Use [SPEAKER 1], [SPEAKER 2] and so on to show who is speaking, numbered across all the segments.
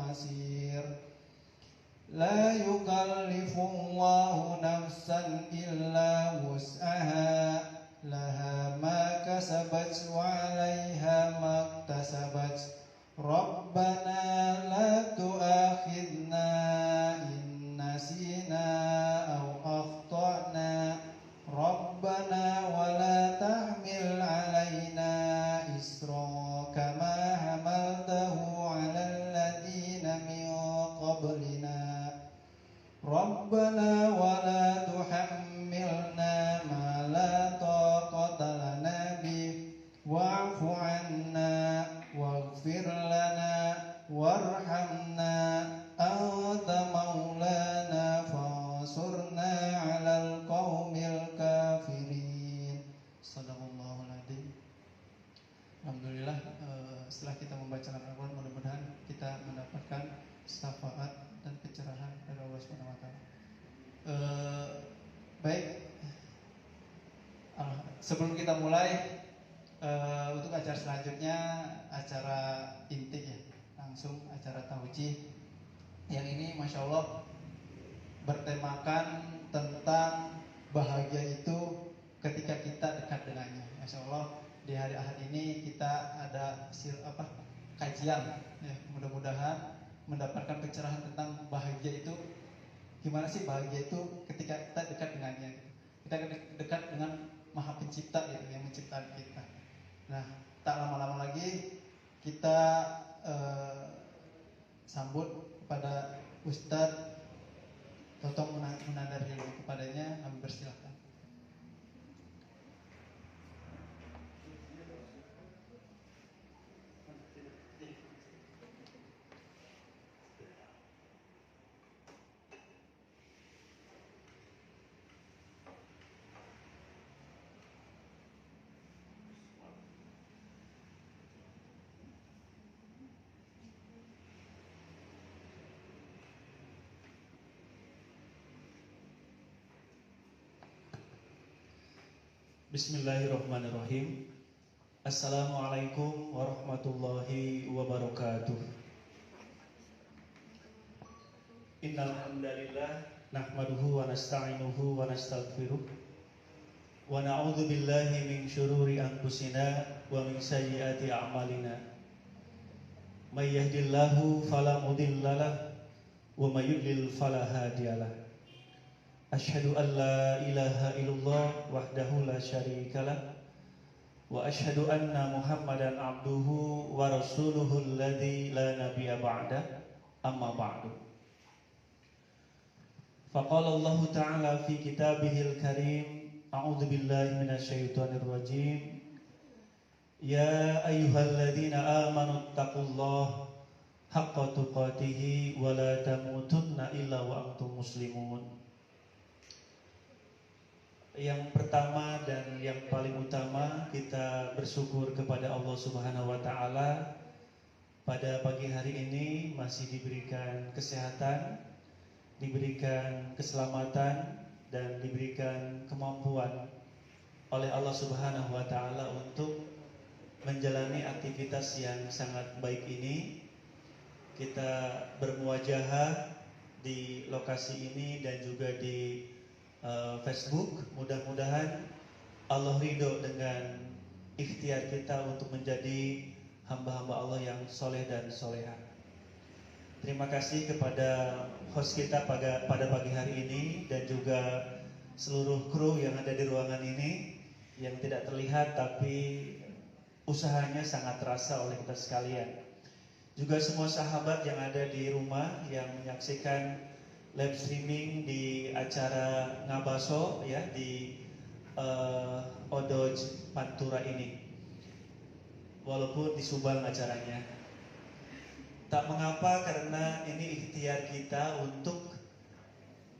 [SPEAKER 1] عسير لا يكلف الله نفسا إلا وسعها لها ما كسبت وعليها ما اكتسبت ربنا لا تؤاخذنا إن نسينا أو أخطأنا ربنا ولا تحمل علينا إصرا كما حملته على الذين من قبلنا ربنا ولا تحملنا ما لا طاقة لنا به واعف عنا واغفر لنا وارحمنا أنت مولانا فانصرنا على القوم الكافرين. Sadaqallahul adzim. Alhamdulillah, setelah kita membaca Al-Quran, mudah-mudahan kita mendapatkan syafaat dan pencerahan dari Allah Subhanahu wa taala. Baik. Sebelum kita mulai untuk acara selanjutnya, acara inti ya, langsung acara taujih. Yang ini Masya Allah bertemakan tentang bahagia itu ketika kita dekat dengannya. Masya Allah di hari Ahad ini kita ada kajian ya, mudah-mudahan mendapatkan pencerahan tentang bahagia itu. Gimana sih bahagia itu ketika kita dekat dengannya, kita dekat dengan Maha Pencipta gitu, yang menciptakan kita. Nah, tak lama-lama lagi kita sambut kepada Ustadz Totong Munandar Hilmi. Kepadanya kami persilahkan.
[SPEAKER 2] Bismillahirrahmanirrahim. Assalamualaikum warahmatullahi wabarakatuh. Innal hamdalillah nahmaduhu wa nasta'inuhu wa nastaghfiruh wa na'udzu billahi min syururi anfusina wa min sayyiati a'malina. May yahdihillahu fala mudhillalah wa may yudlil fala hadiyalah. Asyhadu an la ilaha illallah wahdahu la syarikalah wa asyhadu anna Muhammadan abduhu wa rasuluhu alladzi la nabiyya ba'da amma ba'du. Faqala Allah ta'ala fi kitabihil karim a'udzu billahi minasyaitonir rajim ya ayyuhalladzina amanu taqullaha haqqa tuqatih wa la tamutunna illa wa antum muslimun. Yang pertama dan yang paling utama, kita bersyukur kepada Allah Subhanahu wa taala pada pagi hari ini masih diberikan kesehatan, diberikan keselamatan dan diberikan kemampuan oleh Allah Subhanahu wa taala untuk menjalani aktivitas yang sangat baik ini. Kita bermuajahah di lokasi ini dan juga di Facebook. Mudah-mudahan Allah ridho dengan ikhtiar kita untuk menjadi hamba-hamba Allah yang soleh dan soleha. Terima kasih kepada host kita pada pagi hari ini dan juga seluruh kru yang ada di ruangan ini yang tidak terlihat tapi usahanya sangat terasa oleh kita sekalian. Juga semua sahabat yang ada di rumah yang menyaksikan live streaming di acara Ngabaso ya di Odoj Pantura ini, walaupun di Subang acaranya. Tak mengapa karena ini ikhtiar kita untuk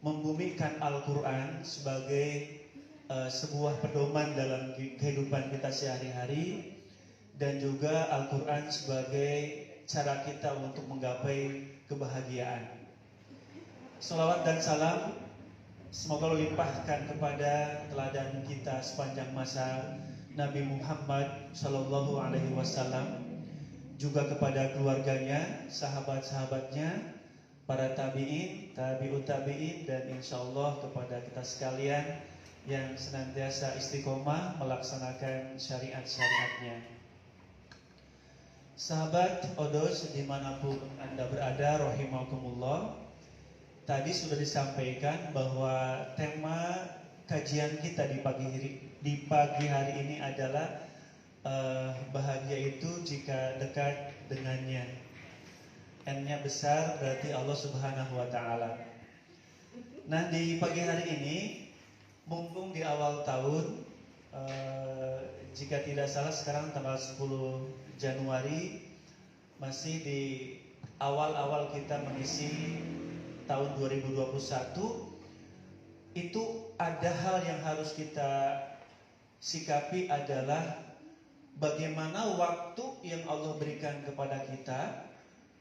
[SPEAKER 2] membumikan Al-Quran sebagai sebuah pedoman dalam kehidupan kita sehari-hari, dan juga Al-Quran sebagai cara kita untuk menggapai kebahagiaan. Salawat dan salam semoga limpahkan kepada teladan kita sepanjang masa, Nabi Muhammad Sallallahu Alaihi Wasallam, juga kepada keluarganya, sahabat-sahabatnya, para tabi'in, tabi'ut tabi'in, dan insya Allah kepada kita sekalian yang senantiasa istiqomah melaksanakan syariat-syariatnya. Sahabat Odos dimanapun Anda berada, rahimakumullah, tadi sudah disampaikan bahwa tema kajian kita di pagi hari ini adalah bahagia itu jika dekat dengannya. N-nya besar berarti Allah Subhanahu wa Ta'ala. Nah, di pagi hari ini, mumpung di awal tahun, jika tidak salah sekarang tanggal 10 Januari, masih di awal-awal kita mengisi tahun 2021, itu ada hal yang harus kita sikapi adalah bagaimana waktu yang Allah berikan kepada kita,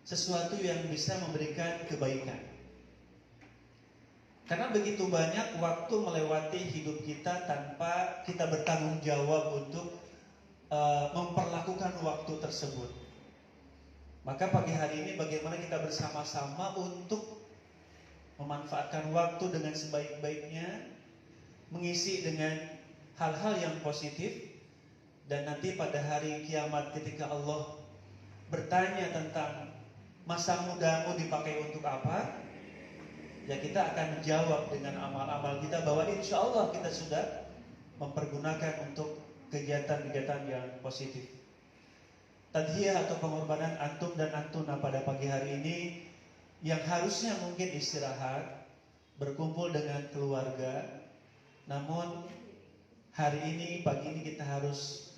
[SPEAKER 2] sesuatu yang bisa memberikan kebaikan. Karena begitu banyak waktu melewati hidup kita tanpa kita bertanggung jawab untuk memperlakukan waktu tersebut. Maka pagi hari ini bagaimana kita bersama-sama untuk memanfaatkan waktu dengan sebaik-baiknya, mengisi dengan hal-hal yang positif. Dan nanti pada hari kiamat ketika Allah bertanya tentang masa mudamu dipakai untuk apa, ya kita akan menjawab dengan amal-amal kita bahwa insya Allah kita sudah mempergunakan untuk kegiatan-kegiatan yang positif. Tadhiyah atau pengorbanan antum dan antuna pada pagi hari ini yang harusnya mungkin istirahat, berkumpul dengan keluarga, namun hari ini, pagi ini kita harus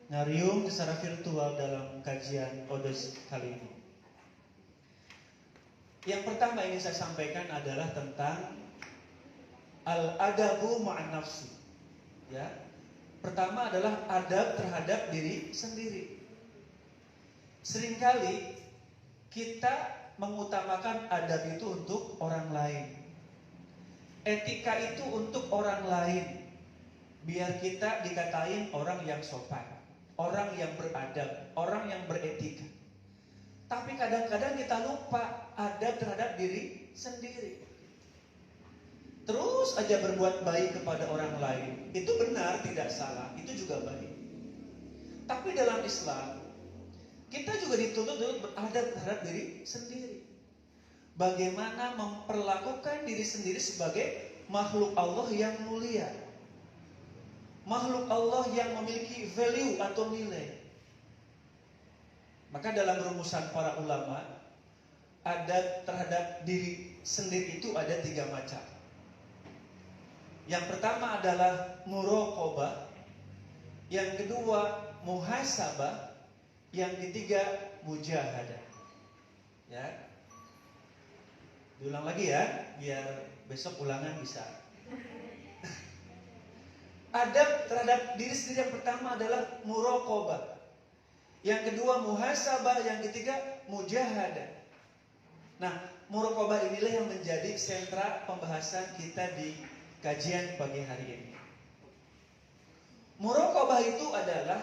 [SPEAKER 2] ngariung secara virtual dalam kajian Odos kali ini. Yang pertama ingin saya sampaikan adalah tentang al-adabu ma'an nafsi. Ya. Pertama adalah adab terhadap diri sendiri. Seringkali kita mengutamakan adab itu untuk orang lain. Etika itu untuk orang lain. Biar kita dikatain orang yang sopan, orang yang beradab, orang yang beretika. Tapi kadang-kadang kita lupa adab terhadap diri sendiri. Terus aja berbuat baik kepada orang lain. Itu benar, tidak salah, itu juga baik. Tapi dalam Islam, kita juga dituntut untuk beradab terhadap diri sendiri. Bagaimana memperlakukan diri sendiri sebagai makhluk Allah yang mulia, makhluk Allah yang memiliki value atau nilai. Maka dalam rumusan para ulama, adab terhadap diri sendiri itu ada 3 macam. Yang pertama adalah muraqabah, yang kedua muhasabah, yang ketiga mujahadah. Ya. Diulang lagi ya, biar besok ulangan bisa. Adab terhadap diri sendiri yang pertama adalah muraqabah, yang kedua muhasabah, yang ketiga mujahadah. Nah, muraqabah inilah yang menjadi sentra pembahasan kita di kajian pagi hari ini. Muraqabah itu adalah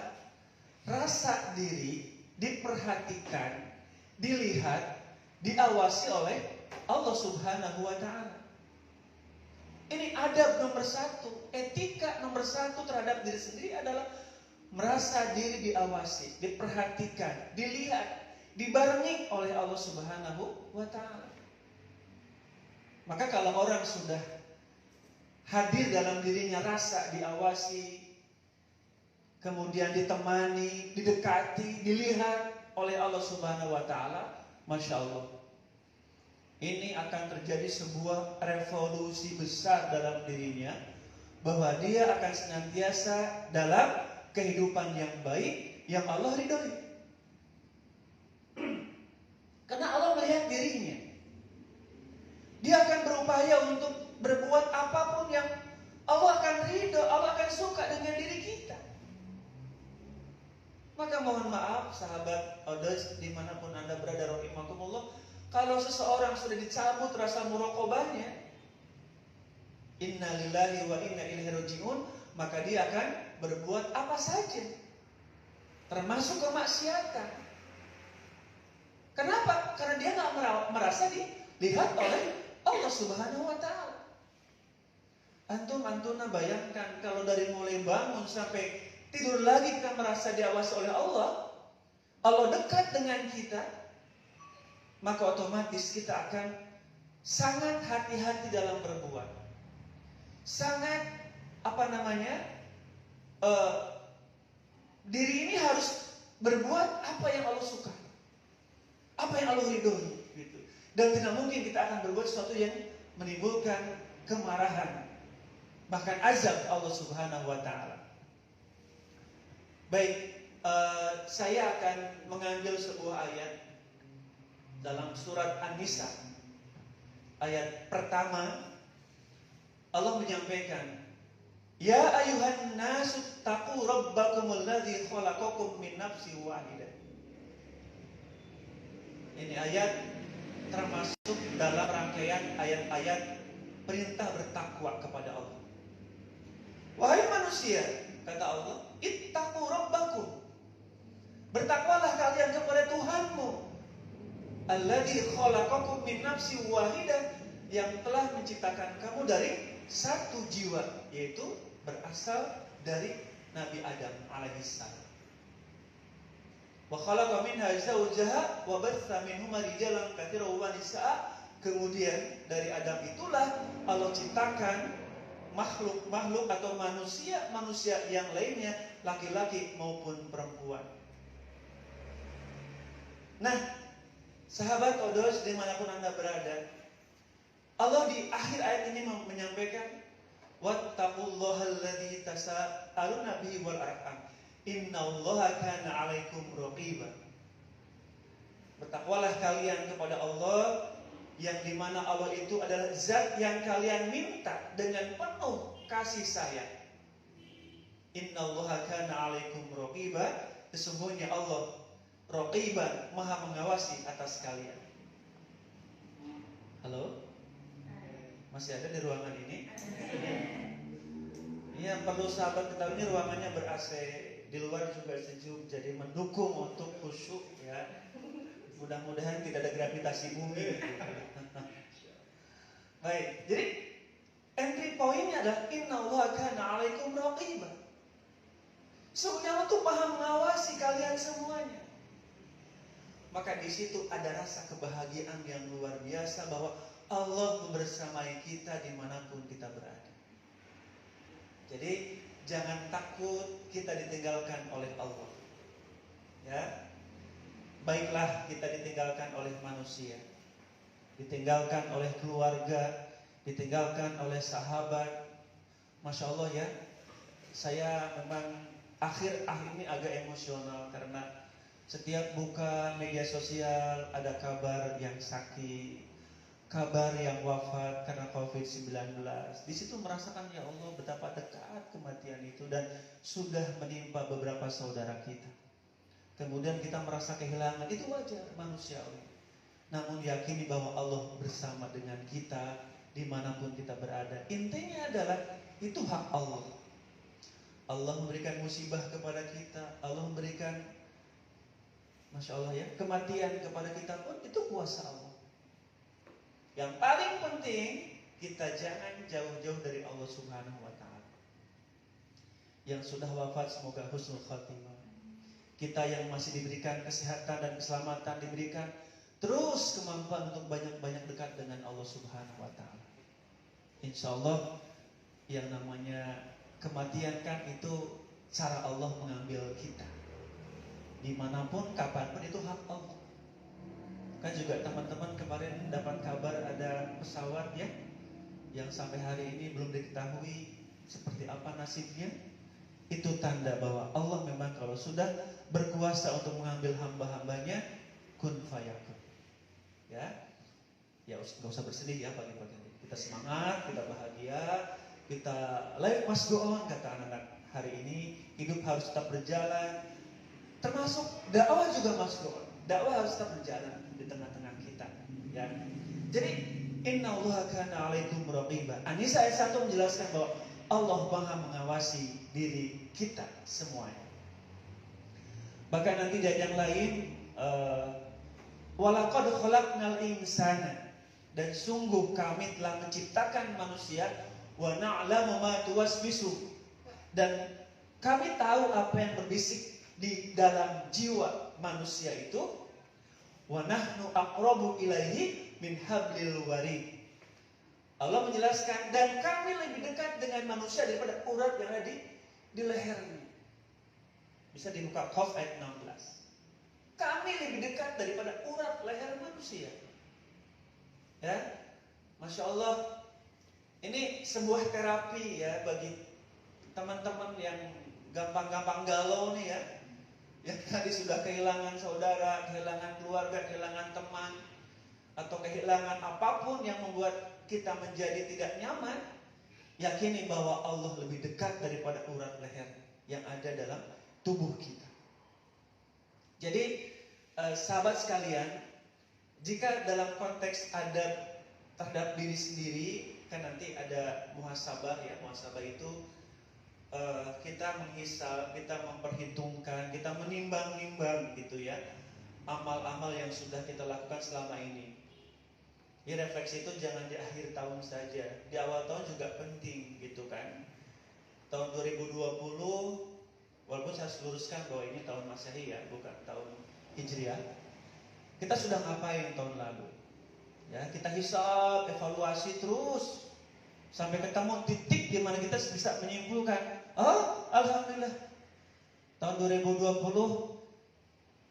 [SPEAKER 2] rasa diri diperhatikan, dilihat, diawasi oleh Allah Subhanahu wa Ta'ala. Ini adab nomor 1, etika nomor 1 terhadap diri sendiri adalah merasa diri diawasi, diperhatikan, dilihat, dibarengi oleh Allah Subhanahu wa Ta'ala. Maka kalau orang sudah hadir dalam dirinya rasa diawasi, kemudian ditemani, didekati, dilihat oleh Allah Subhanahu wa Ta'ala, Masya Allah, ini akan terjadi sebuah revolusi besar dalam dirinya, bahwa dia akan senantiasa dalam kehidupan yang baik yang Allah ridhoi. Karena Allah melihat dirinya, dia akan berupaya untuk berbuat apapun yang Allah akan ridho, Allah akan suka dengan diri kita. Maka mohon maaf sahabat Odos dimanapun Anda berada, rahimakumullah, kalau seseorang sudah dicabut rasa muraqabahnya, inna lillahi wa inna ilaihi raji'un, maka dia akan berbuat apa saja, termasuk kemaksiatan. Kenapa? Karena dia nggak merasa dilihat oleh Allah Subhanahu wa Ta'ala. Antuna bayangkan kalau dari mulai bangun sampai tidur lagi kita merasa diawasi oleh Allah, Allah dekat dengan kita, maka otomatis kita akan sangat hati-hati dalam berbuat. Sangat diri ini harus berbuat apa yang Allah suka, apa yang Allah ridhoi, gitu. Dan tidak mungkin kita akan berbuat sesuatu yang menimbulkan kemarahan, bahkan azab Allah Subhanahu wa Ta'ala. Baik, saya akan mengambil sebuah ayat dalam surat An-Nisa. Ayat pertama, Allah menyampaikan, Ya ayuhan nasu taqu rabbakumul ladzi khalaqakum min nafsin wahidah. Ini ayat termasuk dalam rangkaian ayat-ayat perintah bertakwa kepada Allah. Wahai manusia, kata Allah, ittaqu rabbakum. Bertakwalah kalian kepada Tuhanmu. Alladzi khalaqakum min nafsin wahidah, yang telah menciptakan kamu dari satu jiwa, yaitu berasal dari Nabi Adam alaihissalam. Wa khalaqa minha zawjaha wa batha minhuma rijalan katsiran wa nisaa. Kemudian dari Adam itulah Allah ciptakan makhluk atau manusia yang lainnya, laki-laki maupun perempuan. Nah, sahabat Odos dimanapun Anda berada, Allah di akhir ayat ini menyampaikan, wattaqullaha alladzi tasaaluna bihi wal arham innallaha kana 'alaikum raqiba. Bertakwalah kalian kepada Allah, yang dimana Allah itu adalah zat yang kalian minta dengan penuh kasih sayang. Innallaha kana 'alaikum raqiba, sesungguhnya Allah raqiban, maha mengawasi atas kalian. Halo? Masih ada di ruangan ini? Iya, perlu sahabat ketahui, ini ruangannya ber-AC, di luar juga sejuk, jadi mendukung untuk khusyuk ya. Mudah-mudahan tidak ada gravitasi bumi. Baik, jadi entry pointnya adalah innallaha kana 'alaikum raqiba. Sesungguhnya Allah tuh maha mengawasi kalian semuanya. Maka di situ ada rasa kebahagiaan yang luar biasa bahwa Allah membersamai kita dimanapun kita berada. Jadi jangan takut kita ditinggalkan oleh Allah. Ya, baiklah kita ditinggalkan oleh manusia, ditinggalkan oleh keluarga, ditinggalkan oleh sahabat. Masya Allah ya, saya memang akhir ini agak emosional karena setiap buka media sosial ada kabar yang sakit, kabar yang wafat karena COVID-19. Di situ merasakan, ya Allah, betapa dekat kematian itu dan sudah menimpa beberapa saudara kita. Kemudian kita merasa kehilangan, itu wajar, manusiawi. Namun yakini bahwa Allah bersama dengan kita dimanapun kita berada. Intinya adalah itu hak Allah. Allah memberikan musibah kepada kita, Allah memberikan, Masya Allah ya, kematian kepada kita pun itu kuasa Allah. Yang paling penting, kita jangan jauh-jauh dari Allah Subhanahu wa Ta'ala. Yang sudah wafat semoga husnul khatimah. Kita yang masih diberikan kesehatan dan keselamatan, diberikan terus kemampuan untuk banyak-banyak dekat dengan Allah Subhanahu wa Ta'ala. Insya Allah yang namanya kematian kan itu cara Allah mengambil kita. Dimanapun, kapanpun itu hak Allah. Kan juga teman-teman kemarin dapat kabar ada pesawat ya, yang sampai hari ini belum diketahui seperti apa nasibnya. Itu tanda bahwa Allah memang kalau sudah berkuasa untuk mengambil hamba-hambanya, kun fayakun. Ya, nggak usah bersedih ya pagi-pagi. Kita semangat, kita bahagia, kita life must go on, kata anak-anak hari ini. Hidup harus tetap berjalan. Termasuk dakwah juga must go on. Dakwah harus tetap berjalan di tengah-tengah kita. Ya. Jadi innallaha kana 'alaikum raqiba. An-Nisa ayat 1 menjelaskan bahwa Allah maha mengawasi diri kita semuanya. Bahkan nanti di ayat yang lain Walaqad khalaqnal insana, dan sungguh kami telah menciptakan manusia, wa na'lamu ma tuwaswisu, dan kami tahu apa yang berbisik di dalam jiwa manusia itu, wa nahnu aqrabu ilaihi min hablil warid. Allah menjelaskan, dan kami lebih dekat dengan manusia daripada urat yang ada di lehernya. Bisa dibuka Qaf ayat 16. Kami lebih dekat daripada urat leher manusia. Ya, Masya Allah, ini sebuah terapi ya bagi teman-teman yang gampang-gampang galau nih ya. Yang tadi sudah kehilangan saudara, kehilangan keluarga, kehilangan teman, atau kehilangan apapun yang membuat kita menjadi tidak nyaman. Yakini bahwa Allah lebih dekat daripada urat leher yang ada dalam tubuh kita. Jadi sahabat sekalian, jika dalam konteks adab terhadap diri sendiri, kan nanti ada muhasabah ya. Muhasabah itu kita menghisab, kita memperhitungkan, kita menimbang-nimbang gitu ya, amal-amal yang sudah kita lakukan selama ini. Ya, refleksi itu jangan di akhir tahun saja, di awal tahun juga penting gitu kan. Tahun 2020, walaupun saya luruskan bahwa ini tahun Masehi ya, bukan tahun Hijriah. Kita sudah ngapain tahun lalu? Ya, kita hisab, evaluasi terus sampai ketemu titik di mana kita bisa menyimpulkan, oh, alhamdulillah. Tahun 2020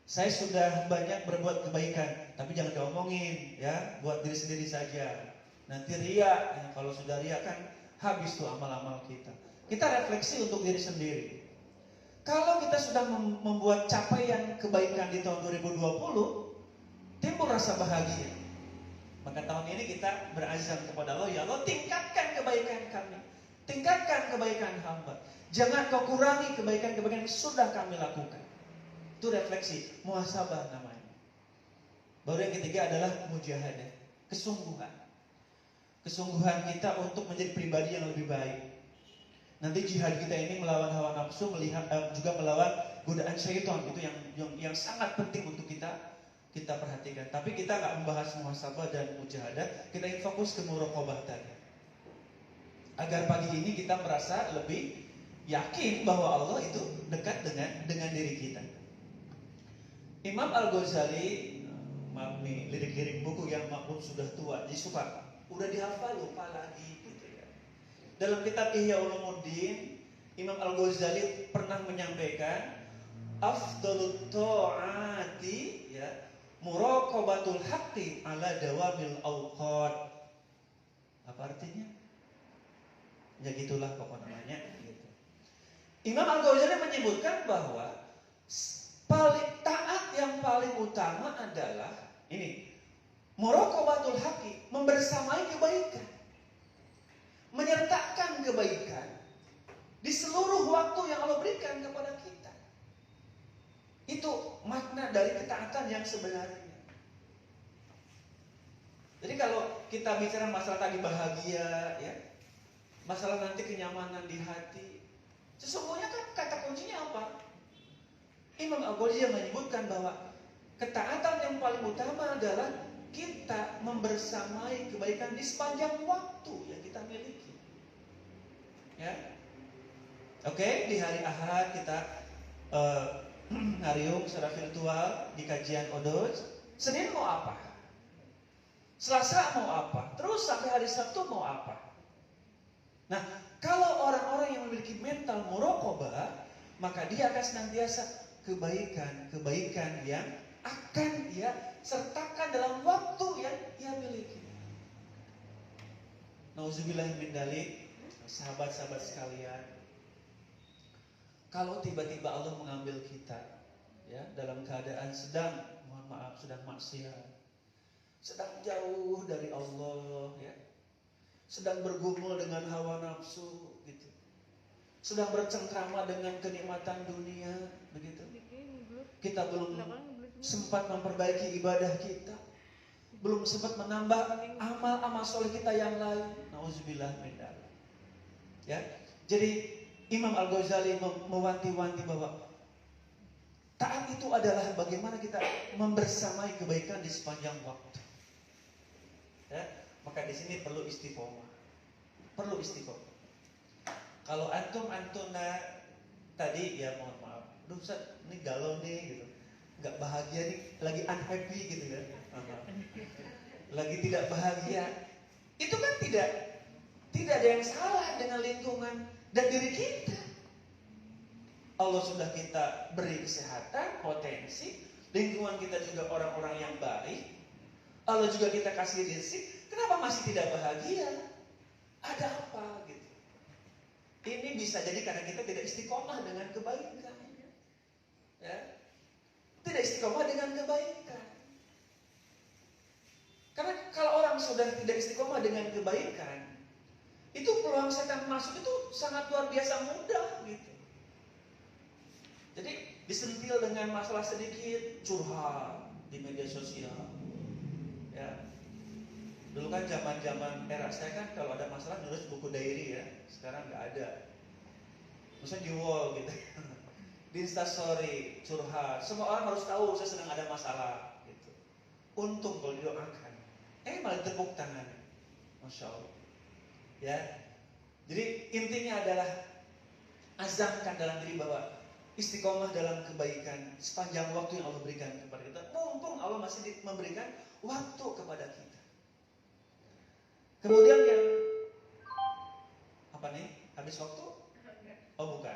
[SPEAKER 2] saya sudah banyak berbuat kebaikan, tapi jangan diomongin ya, buat diri sendiri saja. Nanti ria, ya, kalau sudah ria kan habis tuh amal-amal kita. Kita refleksi untuk diri sendiri. Kalau kita sudah membuat capaian kebaikan di tahun 2020, timbul rasa bahagia. Maka tahun ini kita berazam kepada Allah, ya Allah, tingkatkan kebaikan kami, tingkatkan kebaikan hamba. Jangan kau kurangi kebaikan-kebaikan yang sudah kami lakukan. Itu refleksi, muhasabah namanya. Baru yang ketiga adalah mujahadah, kesungguhan. Kesungguhan kita untuk menjadi pribadi yang lebih baik. Nanti jihad kita ini melawan hawa nafsu, juga melawan godaan syaitan. Itu yang sangat penting untuk kita perhatikan. Tapi kita nggak membahas muhasabah dan mujahadah, kita ingin fokus ke muraqabah tadi. Agar pagi ini kita merasa lebih yakin bahwa Allah itu dekat dengan diri kita. Imam Al-Ghazali, maaf nih, lirik-lirik buku yang maklum sudah tua, jadi suka udah dihafal lupa lagi gitu ya. Dalam kitab Ihya Ulumuddin, Imam Al-Ghazali pernah menyampaikan, afdalut ta'ati ya, muraqabatul haqqi ala dawamil awqat. Apa artinya? Ya gitulah pokok namanya gitu. Imam Al-Ghazali menyebutkan bahwa paling taat yang paling utama adalah ini, muraqabatul haqqi, membersamai kebaikan, menyertakan kebaikan di seluruh waktu yang Allah berikan kepada kita. Itu makna dari ketaatan yang sebenarnya. Jadi kalau kita bicara masalah tadi bahagia ya, masalah nanti kenyamanan di hati, sesungguhnya kan kata kuncinya apa? Imam Al-Ghazali menyebutkan bahwa ketaatan yang paling utama adalah kita membersamai kebaikan di sepanjang waktu yang kita miliki. Ya, oke, di hari Ahad kita ngariung secara virtual di kajian Odos. Senin mau apa? Selasa mau apa? Terus sampai hari Sabtu mau apa? Nah, kalau orang-orang yang memiliki mental muraqabah, maka dia akan senantiasa kebaikan-kebaikan yang akan dia sertakan dalam waktu yang ia miliki. Nauzubillah min dzalik, sahabat-sahabat sekalian. Kalau tiba-tiba Allah mengambil kita ya dalam keadaan sedang, mohon maaf, sedang maksiat, sedang jauh dari Allah ya, sedang bergumul dengan hawa nafsu gitu, sedang bercengkrama dengan kenikmatan dunia begitu. Kita belum sempat memperbaiki ibadah kita, belum sempat menambah amal-amal soleh kita yang lain. Nauzubillah min dzalik. Ya. Jadi Imam Al-Ghazali mewanti-wanti bahwa Taat itu adalah bagaimana kita membersamai kebaikan di sepanjang waktu. Ya, maka di sini perlu istiqomah. Perlu istiqomah. Kalau antuna tadi ya mohon maaf, aduh Ustaz, ini galau nih gitu, nggak bahagia nih, lagi unhappy gitu kan, lagi tidak bahagia, itu kan tidak ada yang salah dengan lingkungan dan diri kita. Allah sudah kita beri kesehatan, potensi, lingkungan kita juga orang-orang yang baik, Allah juga kita kasih rezeki, kenapa masih tidak bahagia? Ada apa gitu? Ini bisa jadi karena kita tidak istiqomah dengan kebaikan. Ya. Tidak istiqomah dengan kebaikan. Karena kalau orang sudah tidak istiqomah dengan kebaikan, itu peluang setan masuk itu sangat luar biasa mudah gitu. Jadi disentil dengan masalah sedikit, curhat di media sosial. Ya. Dulu kan zaman era saya kan kalau ada masalah nulis buku diary ya. Sekarang nggak ada. Misalnya di wall gitu. Di Instastory curhat. Semua orang harus tahu saya sedang ada masalah gitu. Untung kalau didoakan. Malah tepuk tangan. Masya Allah. Ya. Jadi intinya adalah azamkan dalam diri bahwa istiqomah dalam kebaikan sepanjang waktu yang Allah berikan kepada kita. Mumpung Allah masih memberikan waktu kepada kita. Kemudian yang apa nih? Habis waktu? Oh bukan.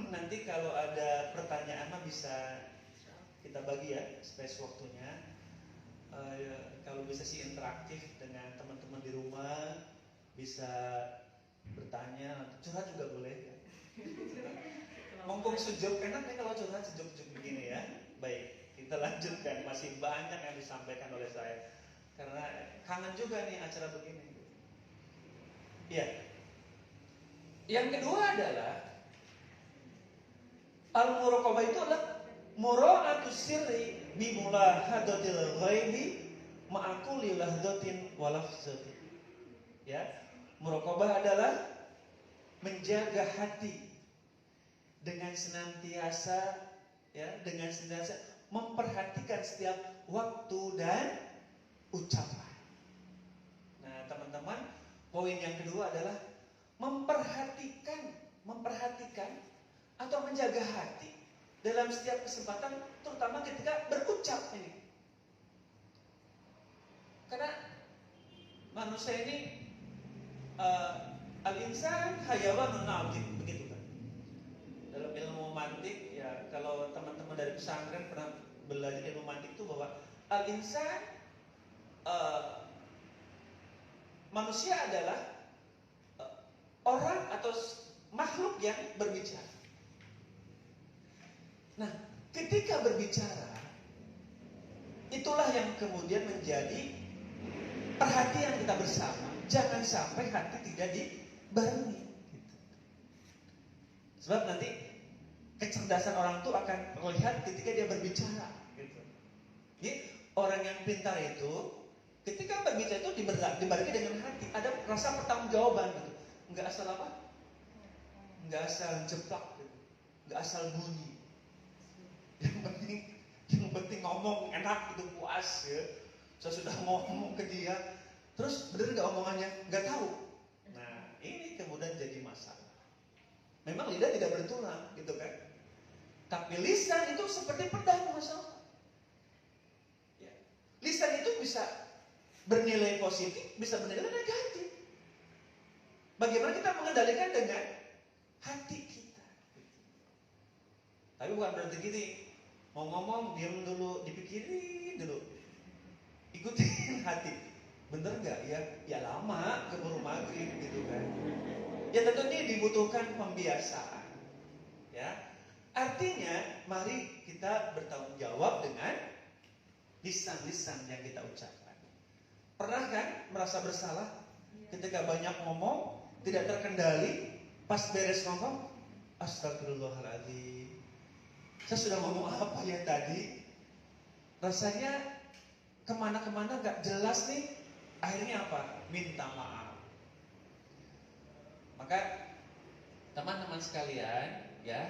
[SPEAKER 2] Nanti kalau ada pertanyaan mah bisa kita bagi ya space waktunya. Kalau bisa sih interaktif dengan teman-teman di rumah, bisa bertanya, curhat juga boleh ya. Mumpung sujud, enak nih kalau curhat sujud-sujud begini ya. Baik, kita lanjutkan, masih banyak yang disampaikan oleh saya karena kangen juga nih acara begini. Ya. Yang kedua adalah al-muraqabah itu adalah mura'atus sirri bi mulahadatil ghaibi ma'akuli lahdatin wa lafzatin. Ya. Muraqabah adalah menjaga hati dengan senantiasa memperhatikan setiap waktu dan ucapan. Nah, teman-teman, poin yang kedua adalah memperhatikan atau menjaga hati dalam setiap kesempatan, terutama ketika berucap ini. Karena manusia ini al-insan hayawanun natiq, begitu kan. Dalam ilmu mantik ya, kalau teman-teman dari pesantren pernah belajar ilmu mantik itu bahwa al-insan manusia adalah orang atau makhluk yang berbicara. Nah, ketika berbicara, itulah yang kemudian menjadi perhatian kita bersama. Jangan sampai hati tidak dibarengi. Gitu. Sebab nanti kecerdasan orang itu akan terlihat ketika dia berbicara. Gitu. Jadi orang yang pintar itu ketika berbicara itu dibarengi dengan hati. Ada rasa pertanggungjawaban gitu. Enggak asal apa? Enggak asal jeplak gitu. Enggak asal bunyi. Yang penting ngomong enak gitu, puas ya. Saya sudah ngomong ke dia, terus bener nggak omongannya? Nggak tahu. Nah ini kemudian jadi masalah. Memang lidah tidak bertulang gitu kan. Tapi lisan itu seperti pedang masalah. Ya. Lisan itu bisa bernilai positif, bisa bernilai negatif. Bagaimana kita mengendalikan dengan hati kita. Tapi bukan berarti gini. Mau ngomong, diam dulu, dipikirin dulu. Ikutin hati. Bener gak? Ya lama, keburu maghrib gitu kan. Ya tentu ini dibutuhkan pembiasaan. Ya. Artinya, mari kita bertanggung jawab dengan lisan-lisan yang kita ucapkan. Pernah kan merasa bersalah ketika banyak ngomong, tidak terkendali, pas beres ngomong, astagfirullahaladzim. Saya sudah ngomong apa ya tadi? Rasanya kemana-kemana gak jelas nih. Akhirnya apa? Minta maaf. Maka
[SPEAKER 3] Teman-teman sekalian, ya,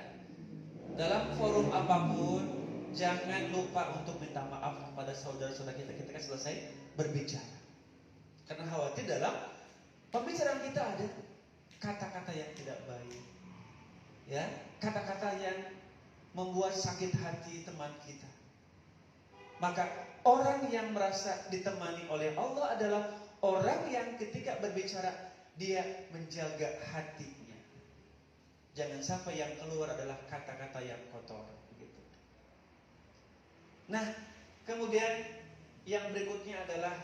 [SPEAKER 3] dalam forum apapun jangan lupa untuk minta maaf kepada saudara-saudara kita ketika selesai berbicara. Karena khawatir dalam pembicaraan kita ada kata-kata yang tidak baik, ya, kata-kata yang membuat sakit hati teman kita. Maka orang yang merasa ditemani oleh Allah adalah orang yang ketika berbicara dia menjaga hatinya. Jangan sampai yang keluar adalah kata-kata yang kotor, begitu. Nah, kemudian yang berikutnya adalah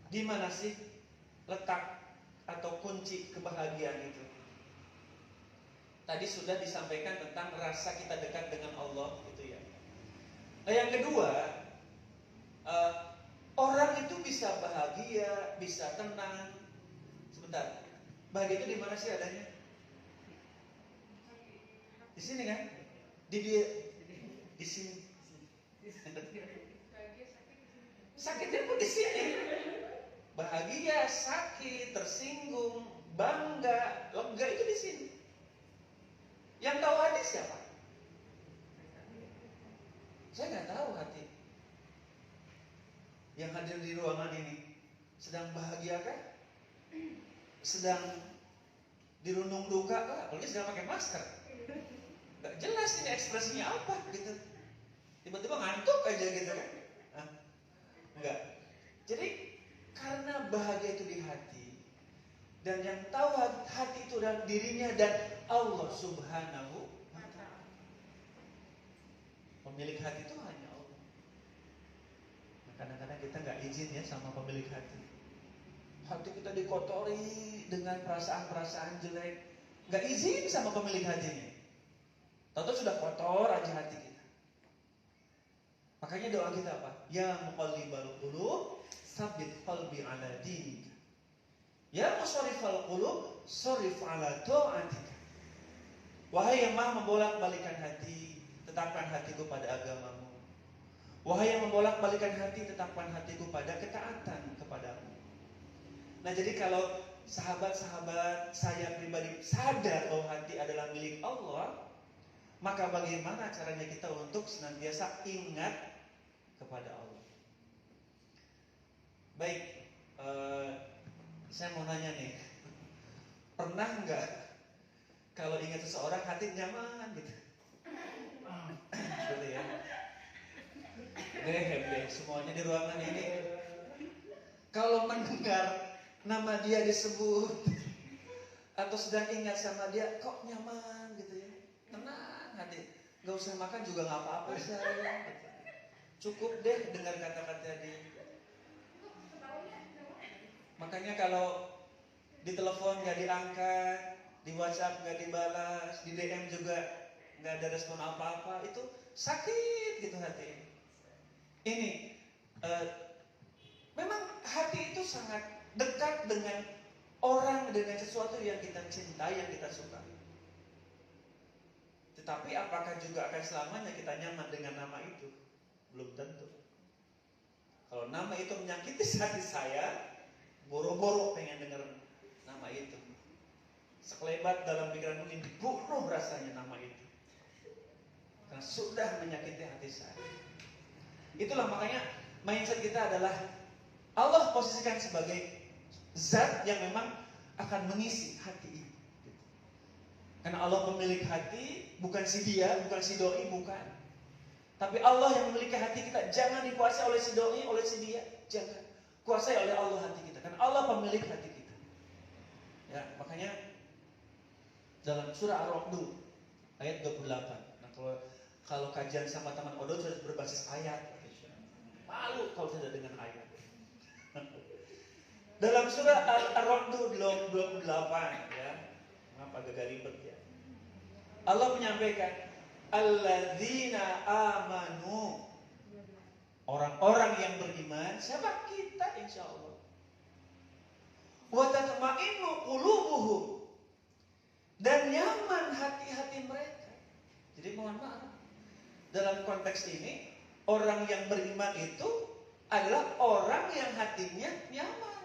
[SPEAKER 3] di mana sih letak atau kunci kebahagiaan itu? Tadi sudah disampaikan tentang rasa kita dekat dengan Allah, gitu ya. Nah, yang kedua, orang itu bisa bahagia, bisa tenang. Sebentar, bahagia itu di mana sih adanya? Di sini kan? Di sini. Sakitnya pun di sini. Bahagia, sakit, tersinggung, bangga, lega itu di sini. Yang tahu hati siapa? Saya nggak tahu hati. Yang hadir di ruangan ini sedang bahagia kah? Sedang dirundung duka kah? Apalagi sedang pakai masker. Gak jelas ini ekspresinya apa gitu. Tiba-tiba ngantuk aja gitu kan? Enggak. Jadi karena bahagia itu di hati, dan yang tahu hati itu adalah dirinya dan Allah Subhanahu wa Ta'ala. Pemilik hati itu hanya Allah. Nah, kadang-kadang kita nggak izin ya sama pemilik hati. Hati kita dikotori dengan perasaan-perasaan jelek, nggak izin sama pemilik hatinya. Tahu-tahu sudah kotor aja hati kita. Makanya doa kita apa? Ya muqallibal qulub, tsabbit qalbi ala dinika. Ya musharrifal qulub, sharrif ala ta'atika. Wahai yang maha membolak-balikan hati, tetapkan hatiku pada agamamu. Wahai yang membolak-balikan hati, tetapkan hatiku pada ketaatan kepadamu. Nah, jadi kalau sahabat-sahabat saya pribadi sadar bahwa hati adalah milik Allah, maka bagaimana caranya kita untuk senantiasa ingat kepada Allah? Baik, saya mau nanya nih, pernah nggak kalau ingat seseorang hati nyaman gitu? Gitu ya. Deh, semuanya di ruangan ini kalau mendengar nama dia disebut atau sedang ingat sama dia, kok nyaman gitu ya, tenang hati. Gak usah makan juga gak apa-apa saya gitu. Cukup deh dengar kata-kata dia. Makanya kalau di telepon gak diangkat, di WhatsApp gak dibalas, di DM juga gak ada respon apa-apa, itu sakit gitu hati. Ini memang hati itu sangat dekat dengan orang, dengan sesuatu yang kita cintai, yang kita suka. Tetapi apakah juga akan selamanya kita nyaman dengan nama itu? Belum tentu. Kalau nama itu menyakiti hati saya, boro-boro pengen dengar nama itu. Sekelebat dalam pikiran mungkin dibunuh rasanya nama itu, karena sudah menyakiti hati saya. Itulah makanya mindset kita adalah Allah posisikan sebagai zat yang memang akan mengisi hati ini. Karena Allah pemilik hati, bukan si dia, bukan si doi, bukan. Tapi Allah yang memiliki hati kita. Jangan dikuasai oleh si doi, oleh si dia. Jangan. Kuasai oleh Allah hati kita. Karena Allah pemilik hati kita. Ya, makanya dalam surah Ar-Ra'd ayat 28. Nah, kalau kajian sama teman Odo sudah berbasis ayat. Malu kalau tidak dengan ayat. Dalam surah Ar-Ra'd 28 ya. Kenapa agak ribet ya? Allah menyampaikan alladzina amanu, orang-orang yang beriman. Siapa? Kita insyaallah. Wa tatma'innu qulubuhum, dan nyaman hati-hati mereka. Jadi mohon maaf, dalam konteks ini orang yang beriman itu adalah orang yang hatinya nyaman.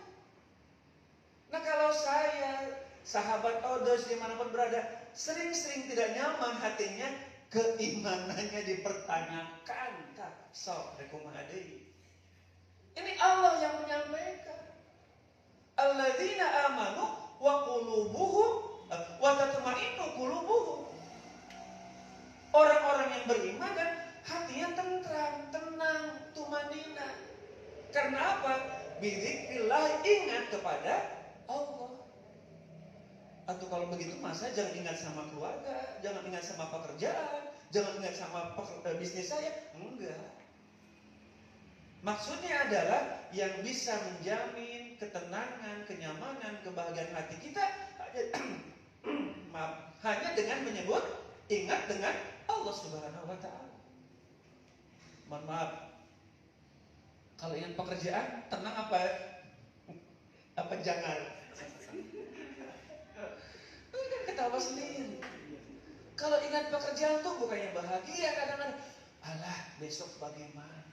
[SPEAKER 3] Nah, kalau saya, sahabat Odos dimanapun berada, sering-sering tidak nyaman hatinya, keimanannya dipertanyakan. Tak, sok rekomah adai. Ini Allah yang menyampaikan. Alladzina amanu wa qulubuhum wa tatma'innu qulubuhum. Orang-orang yang beriman dan hatinya tentram, tenang, tumanina. Karena apa? Bidzikrillah, ingat kepada Allah. Atau kalau begitu masa jangan ingat sama keluarga, jangan ingat sama pekerjaan, jangan ingat sama bisnis saya. Enggak. Maksudnya adalah yang bisa menjamin ketenangan, kenyamanan, kebahagiaan hati kita maaf, hanya dengan menyebut ingat dengan Allah Subhanahu wa taala. Mohon maaf. Kalau ingat pekerjaan, tenang apa? Apa jangan? Kan ketawa sendiri. Kalau ingat pekerjaan tuh bukannya bahagia, kadang-kadang alah besok bagaimana?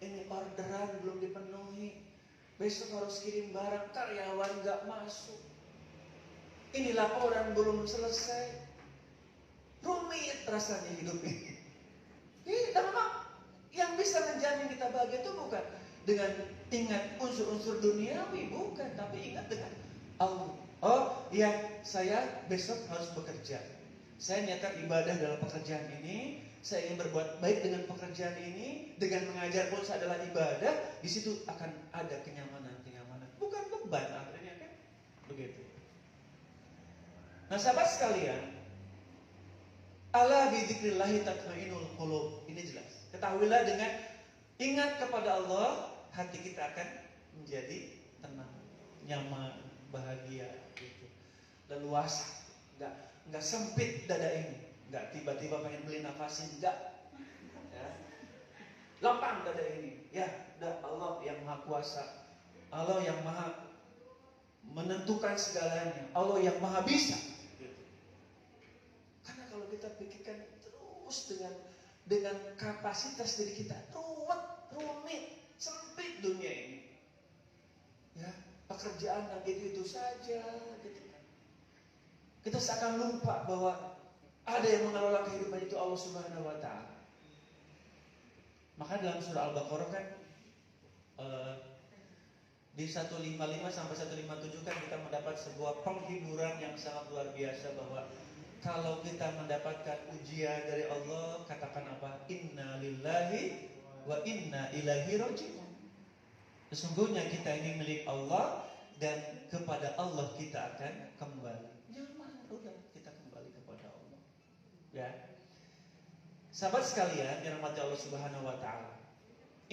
[SPEAKER 3] Ini orderan belum dipenuhi. Besok harus kirim barang, karyawan gak masuk. Ini laporan belum selesai. Rumit rasanya hidup ini. Dan memang yang bisa menjamin kita bahagia itu bukan dengan ingat unsur-unsur duniawi, bukan, tapi ingat dengan Allah. Oh iya, saya besok harus bekerja. Saya niatkan ibadah dalam pekerjaan ini. Saya ingin berbuat baik dengan pekerjaan ini. Dengan mengajar pun adalah ibadah. Di situ akan ada kenyamanan-kenyamanan. Bukan beban akhirnya kan. Begitu. Nah sahabat sekalian, ala bidzikrillahi tatma'innul qulub. Ini jelas. Ketahuilah dengan ingat kepada Allah, hati kita akan menjadi tenang, nyaman, bahagia gitu. Leluasa, enggak sempit dada ini, enggak tiba-tiba pengen beli nafasin, enggak. Ya. Lapang dada ini. Ya, udah Allah yang Maha Kuasa. Allah yang Maha menentukan segalanya. Allah yang Maha bisa. Karena kalau kita pikirkan terus dengan kapasitas diri kita, rumit, sempit dunia ini. Ya, pekerjaan yang itu saja, gitu kan. Kita seakan lupa bahwa ada yang mengelola kehidupan itu Allah Subhanahu wa taala. Maka dalam surah Al-Baqarah kan di 155 sampai 157 kan kita mendapat sebuah penghiburan yang sangat luar biasa bahwa kalau kita mendapatkan ujian dari Allah, katakan apa? Inna lillahi wa inna ilaihi raji'un. Sesungguhnya kita ini milik Allah dan kepada Allah kita akan kembali. Nyaman, udah kita kembali kepada Allah. Ya. Sahabat sekalian, yang dirahmati Allah Subhanahu wa taala.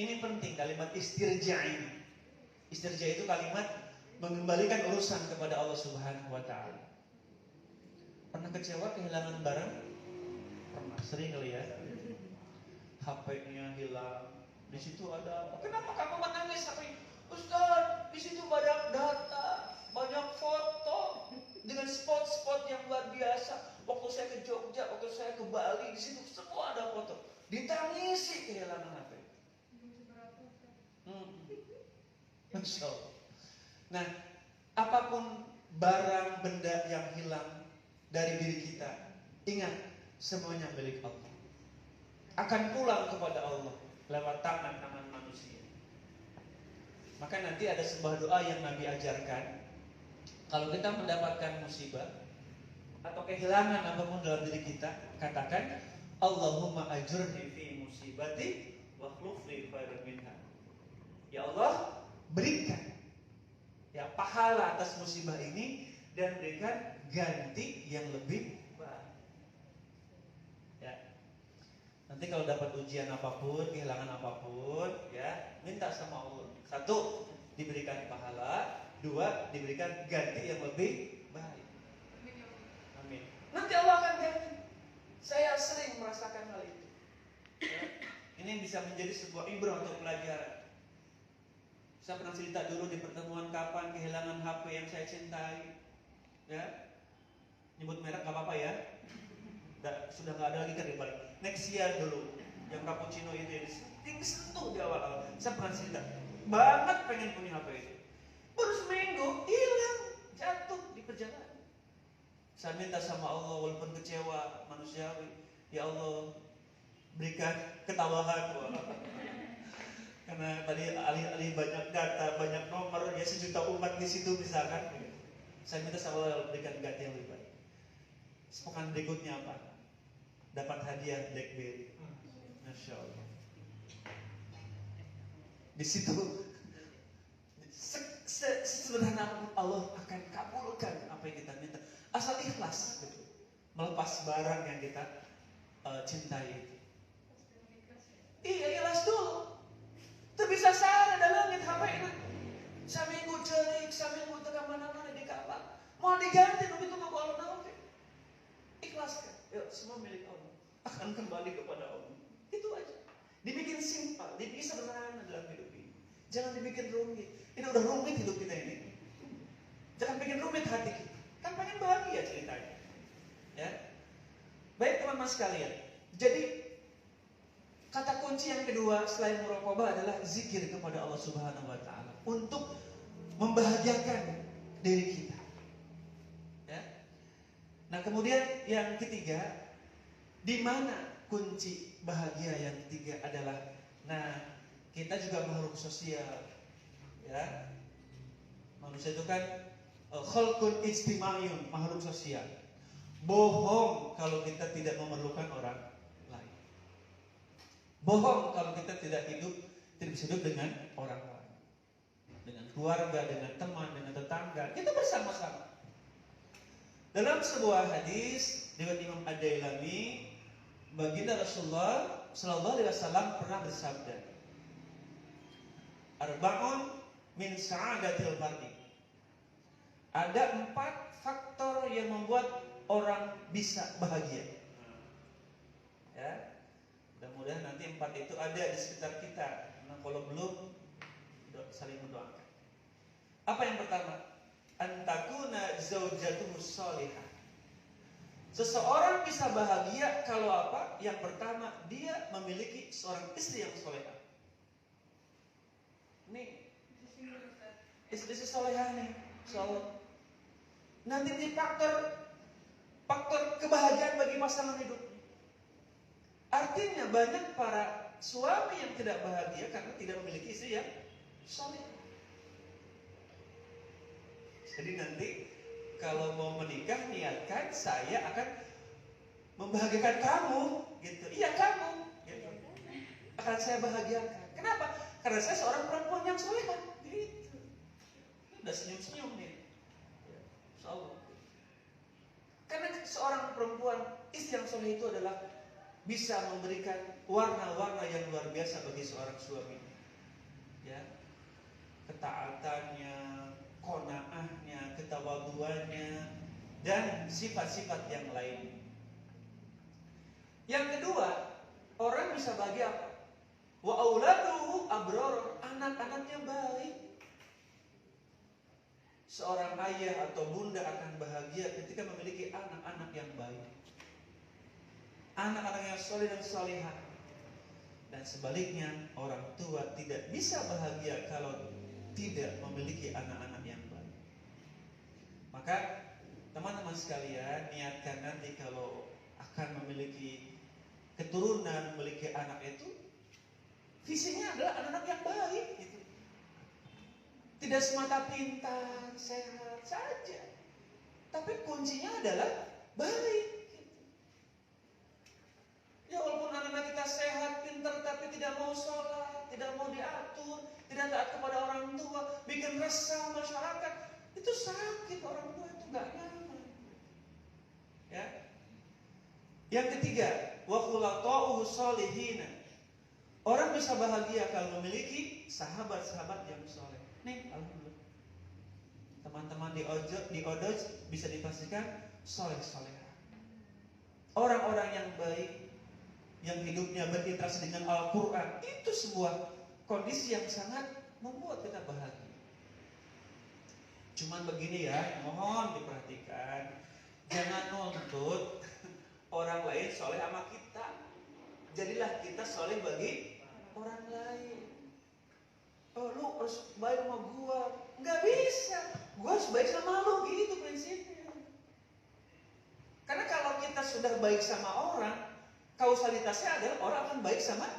[SPEAKER 3] Ini penting kalimat istirja ini. Istirja itu kalimat mengembalikan urusan kepada Allah Subhanahu wa taala. Pernah kecewa kehilangan barang? Pernah, sering kali ya. HP-nya hilang. Di situ ada apa? Kenapa kamu menangis? Ustaz, di situ banyak data, banyak foto dengan spot-spot yang luar biasa. Waktu saya ke Jogja, waktu saya ke Bali, di situ semua ada foto. Ditangisi kehilangan HP. Masya Allah. Nah, apapun barang benda yang hilang dari diri kita, ingat semuanya milik Allah. Akan pulang kepada Allah lewat tangan-tangan manusia. Maka nanti ada sebuah doa yang Nabi ajarkan. Kalau kita mendapatkan musibah atau kehilangan apapun dalam diri kita, katakan Allahumma ajurni fi musibati wa akhlif li khairan minha. Ya Allah, berikan ya pahala atas musibah ini dan berikan ganti yang lebih baik. Ya. Nanti kalau dapat ujian apapun, kehilangan apapun, ya minta sama Allah. 1, diberikan pahala. 2, diberikan ganti yang lebih baik. Amin. Nanti Allah akan ganti. Saya sering merasakan hal itu. Ya. Ini bisa menjadi sebuah ibrah untuk pelajaran. Saya pernah cerita dulu di pertemuan kapan kehilangan HP yang saya cintai. Ya, nyebut merek gak apa-apa ya. Sudah gak ada lagi kan di balik. Nexia dulu, yang cappuccino itu yang disentuh di awal-awal. Saya pernah cerita, banget pengen punya HP itu. Baru seminggu hilang, jatuh di perjalanan. Saya minta sama Allah walaupun kecewa manusiawi, ya Allah berikan ketabahan. Wah. Karena tadi alih-alih banyak data, banyak nomor, ya 1 juta umat di situ misalkan. Saya minta sama Allah berikan ganti yang lebih baik. Sepekan berikutnya apa? Dapat hadiah BlackBerry. Masya Allah. Di situ sederhana Allah akan kabulkan apa yang kita minta. Asal ikhlas, gitu. Melepas barang yang kita cintai. Iya, ikhlas dulu. Terbisa sana dalam langit HP ini. Saminggu cerik, saminggu tengah mana-mana di kapal. Mau diganti, tapi itu mau kalau nabi. Ikhlaskan. Ya, semua milik Allah. Akan kembali kepada Allah. Itu aja. Dibikin simpel, dibikin sederhana dalam hidup ini. Jangan dibikin rumit. Ini udah rumit hidup kita ini. Jangan bikin rumit hati kita. Kan pengen bahagia ceritanya. Ya. Baik teman-teman sekalian. Jadi kata kunci yang kedua selain muraqabah adalah zikir kepada Allah Subhanahu wa taala untuk membahagiakan diri kita. Ya. Nah, kemudian yang ketiga, di mana kunci bahagia yang ketiga adalah kita juga makhluk sosial. Ya. Manusia itu kan khalqun ijtimaiyun, makhluk sosial. Bohong kalau kita tidak memerlukan orang lain. Bohong kalau kita tidak bisa hidup dengan orang lain. Dengan keluarga, dengan teman, dengan tetangga. Kita bersama-sama. Dalam sebuah hadis riwayat Imam Ad-Dailami, baginda Rasulullah sallallahu alaihi wasallam pernah bersabda, "Arba'un min sa'adatil mar'i." Ada 4 faktor yang membuat orang bisa bahagia. Ya. Mudah-mudahan nanti 4 itu ada di sekitar kita. Nah, kalau belum, saling mendoakan. Apa yang pertama? Antakuna zaujatuhu sholihah. Seseorang bisa bahagia kalau apa? Yang pertama, dia memiliki seorang istri yang solehah. Nih, istri solehah nih. Nanti ini faktor kebahagiaan bagi pasangan hidup. Artinya banyak para suami yang tidak bahagia karena tidak memiliki istri yang soleh. Jadi nanti kalau mau menikah, niatkan saya akan membahagiakan kamu, gitu. Iya, kamu, gitu. Akan saya bahagiakan. Kenapa? Karena saya seorang perempuan yang soleh, gitu. Udah senyum-senyum nih. Insyaallah. Karena seorang perempuan istri yang soleh itu adalah bisa memberikan warna-warna yang luar biasa bagi seorang suami. Ya, ketaatannya, qanaahnya, ketawaduannya, dan sifat-sifat yang lain. Yang kedua, orang bisa bahagia apa? Wa auladuhu abror, anak-anaknya baik. Seorang ayah atau bunda akan bahagia ketika memiliki anak-anak yang baik. Anak-anak yang soleh dan solehah. Dan sebaliknya, orang tua tidak bisa bahagia kalau tidak memiliki anak-anak yang baik. Maka teman-teman sekalian, niatkan nanti kalau akan memiliki keturunan, memiliki anak itu, visinya adalah anak-anak yang baik, gitu. Tidak semata pintar, sehat saja, tapi kuncinya adalah baik, gitu. Ya, walaupun anak-anak kita sehat, pintar, tapi tidak mau sholat, tidak mau diatur, tidak taat kepada orang tua, bikin resah masyarakat, itu sakit. Orang tua itu gak nyaman. Ya. Yang ketiga, wa khulaqa'uhu sholihina. Orang bisa bahagia kalau memiliki sahabat-sahabat yang soleh. Nih, alhamdulillah. Teman-teman di Odoj bisa dipastikan soleh-soleh. Orang-orang yang baik, yang hidupnya berinteraksi dengan Al-Quran, itu sebuah kondisi yang sangat membuat kita bahagia. Cuman begini ya, mohon diperhatikan, jangan nuntut orang lain soleh sama kita. Jadilah kita soleh bagi orang lain. Oh, lu harus baik sama gua. Nggak bisa. Gua harus baik sama lu, gitu prinsipnya. sudah baik sama orang, kausalitasnya adalah orang akan baik sama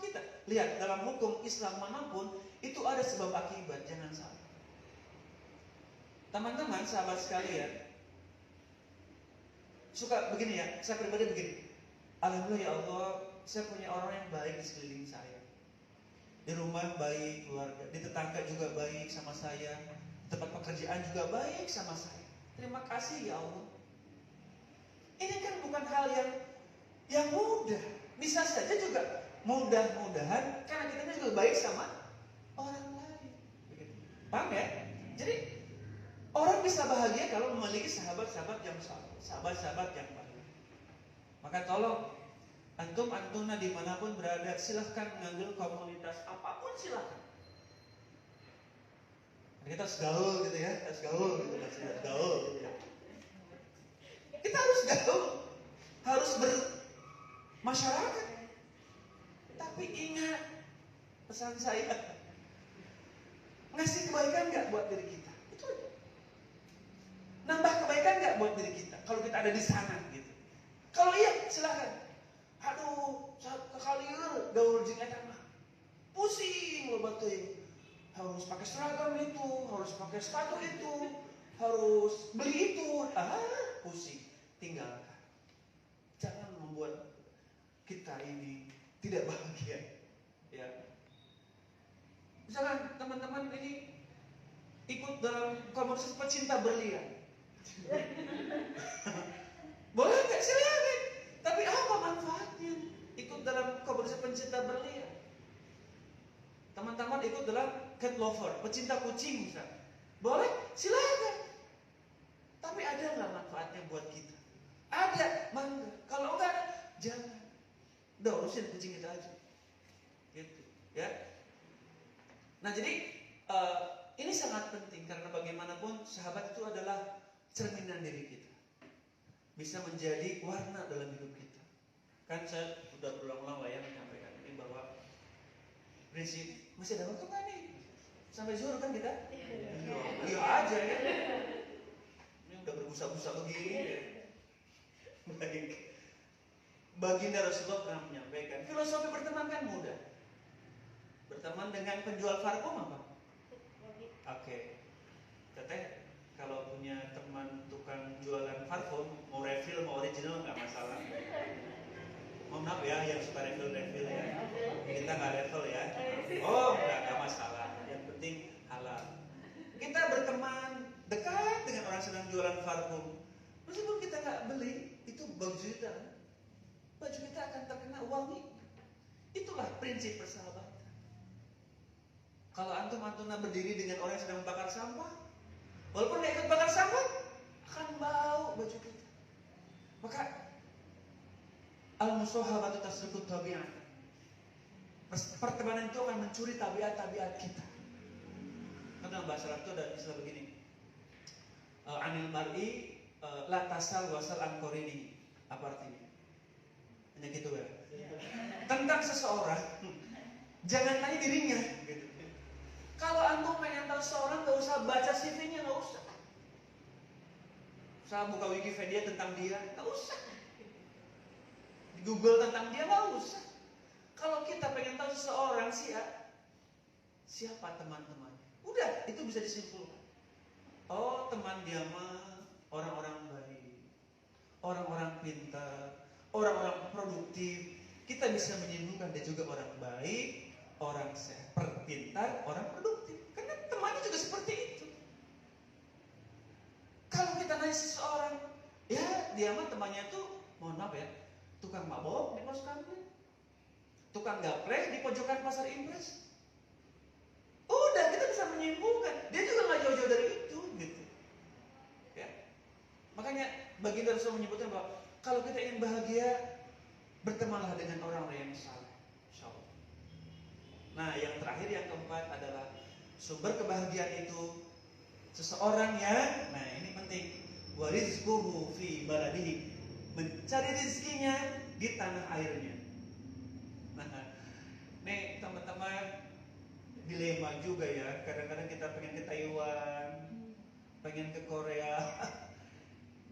[SPEAKER 3] kita. Lihat, dalam hukum Islam manapun itu ada sebab akibat, jangan salah. Teman-teman, sahabat sekalian, suka begini ya, saya pribadi begini. Alhamdulillah ya Allah, saya punya orang yang baik di sekeliling saya. Di rumah baik, keluarga, di tetangga juga baik sama saya, tempat pekerjaan juga baik sama saya. Terima kasih ya Allah. Ini kan bukan hal yang mudah. Bisa saja juga mudah-mudahan karena kita juga baik sama orang lain. Begitu. Paham ya? Jadi orang bisa bahagia kalau memiliki sahabat-sahabat yang saleh, sahabat-sahabat yang baik. Maka tolong antum-antuna dimanapun berada, silahkan mengambil komunitas apapun silahkan. Kita harus gaul gitu ya, harus gaul gitu, harus gaul gitu ya. Kita harus gaul, harus bermasyarakat. Tapi ingat pesan saya, ngasih kebaikan nggak buat diri kita? Itu aja. Nambah kebaikan nggak buat diri kita? Kalau kita ada di sana gitu. Kalau iya silahkan. Aduh, kekalian gaul jeung eta mah. Pusing lo batuin. Harus pakai seragam itu, harus pakai sepatu itu, harus beli itu. Pusing. Tinggalkan. Jangan membuat kita ini tidak bahagia. Ya. Misalkan teman-teman ini ikut dalam komunitas pecinta berlian. Boleh nggak? Silakan. Tapi apa manfaatnya ikut dalam komunitas pencinta berlian? Teman-teman ikut dalam cat lover, pecinta kucing misalnya. Boleh? Silakan. Tapi ada nggak manfaatnya buat kita? Ada, mangga. Kalau enggak ada, jangan. Udah urusin kucing kita aja. Gitu, ya. Nah jadi ini sangat penting karena bagaimanapun sahabat itu adalah cerminan diri kita. Bisa menjadi warna dalam hidup kita. Kan saya sudah berulang-ulang lah ya menyampaikan ini bahwa prinsip masih ada waktu kan nih? Sampai zuhur kan kita? Iya aja ya. Ini udah berbusa-busa begini. Ya. Baik. Baginda Rasulullah pernah menyampaikan, filosofi berteman kan mudah. Berteman dengan penjual parfum apa? Oke. Teteh kalau punya teman tukang jualan parfum, mau refill, mau original nggak masalah. Mohon maaf ya, yang suka refill ya. Kita nggak refill ya. Oh, nggak masalah. Yang penting halal. Kita berteman dekat dengan orang sedang jualan parfum. Meskipun kita nggak beli, itu baju kita. Baju kita akan terkena wangi. Itulah prinsip persahabatan. Kalau antum-antuna berdiri dengan orang yang sedang membakar sampah, walaupun dia ikut bakar sampah, akan bau baju kita. Maka al-musahabatu tasriqut tabi'at. Pertemanan itu akan mencuri tabiat-tabiat kita. Karena bahasa Arab itu ada istilah begini. Anil mar'i la tasal wasal an qarini. Apa artinya? Hanya gitu ya. Tentang seseorang, jangan tanya dirinya. Gitu. Kalau antum pengen tahu seseorang, gak usah baca CV-nya, gak usah. Saya buka Wikipedia tentang dia, gak usah. Di Google tentang dia, gak usah. Kalau kita pengen tahu seseorang, siapa teman-temannya? Udah, itu bisa disimpulkan. Oh, teman dia mah orang-orang baik, orang-orang pintar, orang-orang produktif. Kita bisa menyimpulkan dia juga orang baik, orang sehat, pintar, orang produktif. Karena temannya juga seperti itu. Kalau kita nanya seseorang, ya dia mah temannya tuh, mohon maaf ya, tukang mabok di pos kantin, tukang gaplek di pojokan pasar Impres. Udah, kita bisa menyimpulkan, dia juga nggak jauh-jauh dari itu, gitu. Ya, makanya baginda Rasul menyebutkan bahwa kalau kita ingin bahagia, bertemanlah dengan orang-orang yang saleh. Insyaallah. Nah, yang terakhir, yang keempat adalah sumber kebahagiaan itu seseorang yang, nah ini penting, warizquhu fi baladihi, mencari rezekinya di tanah airnya. Nah, nih teman-teman, dilema juga ya. Kadang-kadang kita pengen ke Taiwan, pengen ke Korea,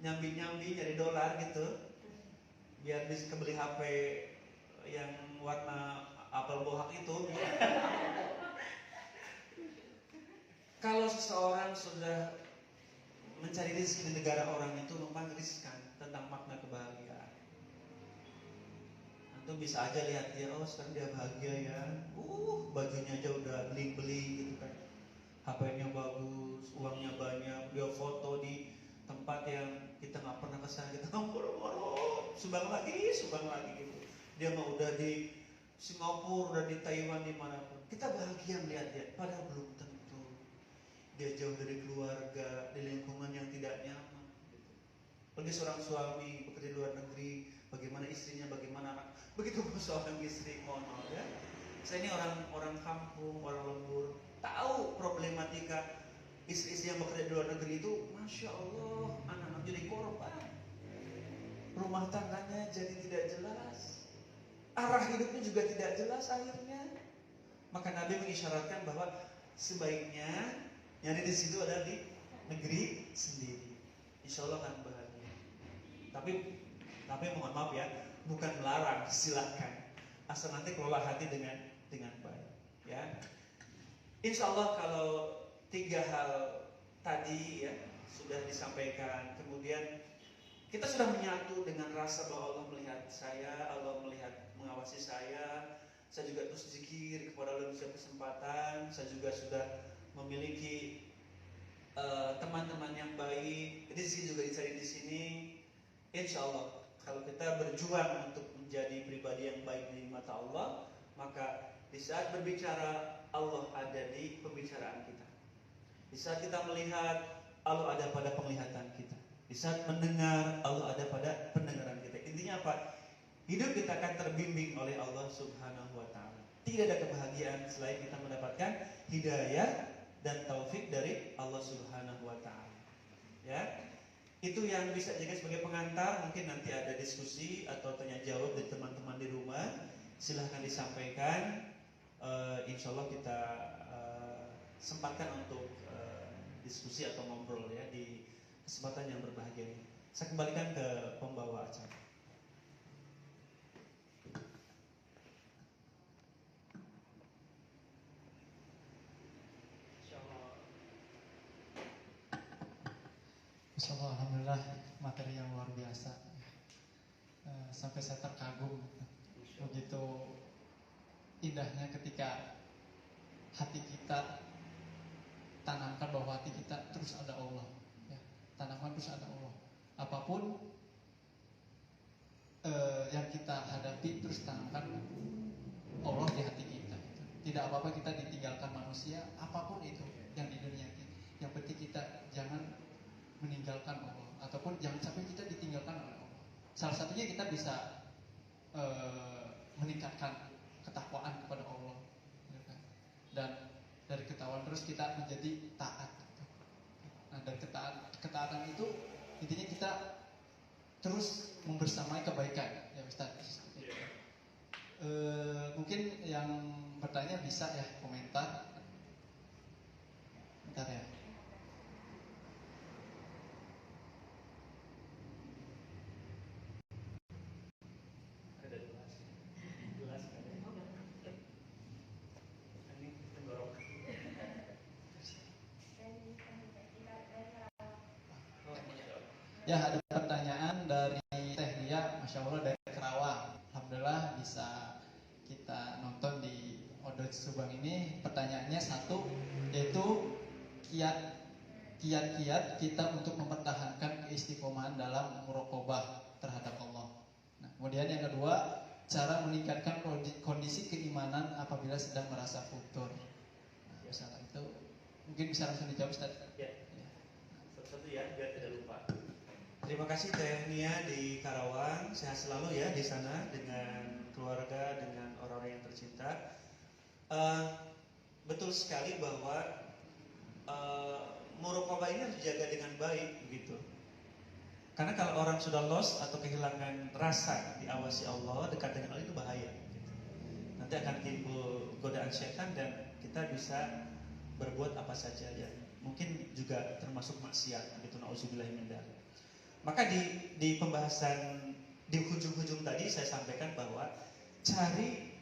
[SPEAKER 3] nyambi-nyambi nyari dolar gitu. biar bisa kebeli HP yang warna apel bohak itu. Kalau seseorang sudah mencari rezeki di negara orang itu memang riskan tentang makna kebahagiaan. Antum bisa aja lihat dia, oh sekarang dia bahagia ya, bajunya aja udah beli-beli gitu kan, HP-nya bagus, uangnya banyak, dia foto di tempat yang kita nggak pernah kesana, kita boro-boro sumbang lagi gitu. Dia mah udah di Singapura, udah di Taiwan, dimanapun. Kita bahagia melihat dia, padahal belum tentu. Dia jauh dari keluarga, di lingkungan yang tidak nyaman. Gitu. Bagi seorang suami bekerja di luar negeri, bagaimana istrinya, bagaimana anak. Begitu pun seorang istri, konon ya. Saya ini orang kampung, orang lembur, tahu problematika istri-istri yang bekerja di luar negeri itu, masya Allah, anak-anak jadi korban, rumah tangganya jadi tidak jelas, arah hidupnya juga tidak jelas akhirnya. Maka Nabi mengisyaratkan bahwa sebaiknya nyari di situ ada di negeri sendiri, insya Allah akan bahagia. Tapi mohon maaf ya, bukan melarang, silakan, asal nanti kelola hati dengan baik, ya. Insya Allah kalau 3 hal tadi ya sudah disampaikan, kemudian kita sudah menyatu dengan rasa bahwa Allah melihat saya, Allah melihat mengawasi saya juga terus zikir kepada Allah di setiap kesempatan, saya juga sudah memiliki teman-teman yang baik, rezeki juga dicari di sini. Insya Allah kalau kita berjuang untuk menjadi pribadi yang baik di mata Allah, maka di saat berbicara Allah ada di pembicaraan kita. Di saat kita melihat Allah ada pada penglihatan kita. Di saat mendengar Allah ada pada pendengaran kita. Intinya apa? Hidup kita akan terbimbing oleh Allah Subhanahu wa taala. Tidak ada kebahagiaan selain kita mendapatkan hidayah dan taufik dari Allah Subhanahu wa taala. Ya. Itu yang bisa jadi sebagai pengantar. Mungkin nanti ada diskusi atau tanya jawab dari teman-teman di rumah. Silahkan disampaikan. Insya Allah kita sempatkan untuk diskusi atau ngobrol ya di kesempatan yang berbahagia ini. Saya kembalikan ke pembawa acara.
[SPEAKER 1] Insyaallah, alhamdulillah materi yang luar biasa. Sampai saya terkagum. Begitu indahnya ketika hati kita tanamkan bahwa hati kita terus ada Allah. Ya, tanamkan terus ada Allah. Apapun yang kita hadapi terus tanamkan Allah di hati kita. Tidak apa-apa kita ditinggalkan manusia, apapun itu yang di dunia ini. Yang penting kita jangan meninggalkan Allah, ataupun jangan sampai kita ditinggalkan oleh Allah. Salah satunya kita bisa meningkatkan ketakwaan kepada Allah, dan dari ketakwaan terus kita menjadi taat. Nah, dari ketaatan itu intinya kita terus membersamai kebaikan, ya Ustaz. Mungkin yang bertanya bisa ya komentar. Bentar ya. Ya, ada pertanyaan dari Teh Lia, Masya Allah dari Kerawang. Alhamdulillah bisa kita nonton di Odoj Subang ini. Pertanyaannya satu, yaitu kiat-kiat kita untuk mempertahankan keistiqomahan dalam muraqabah terhadap Allah. Nah, kemudian yang kedua, cara meningkatkan kondisi keimanan apabila sedang merasa futur. Nah, misalnya itu mungkin bisa langsung dijawab Ustaz.
[SPEAKER 3] Ya. Satu-satu ya, biar tidak lupa. Terima kasih Teh Nia di Karawang. Sehat selalu ya di sana dengan keluarga, dengan orang-orang yang tercinta. Betul sekali bahwa muraqabah ini harus dijaga dengan baik begitu. Karena kalau orang sudah lost atau kehilangan rasa diawasi Allah, dekat dengan Allah itu bahaya gitu. Nanti akan timbul godaan setan dan kita bisa berbuat apa saja ya. Mungkin juga termasuk maksiat gitu, nauzubillah min dzalik. Maka di pembahasan di di hujung-hujung tadi saya sampaikan bahwa cari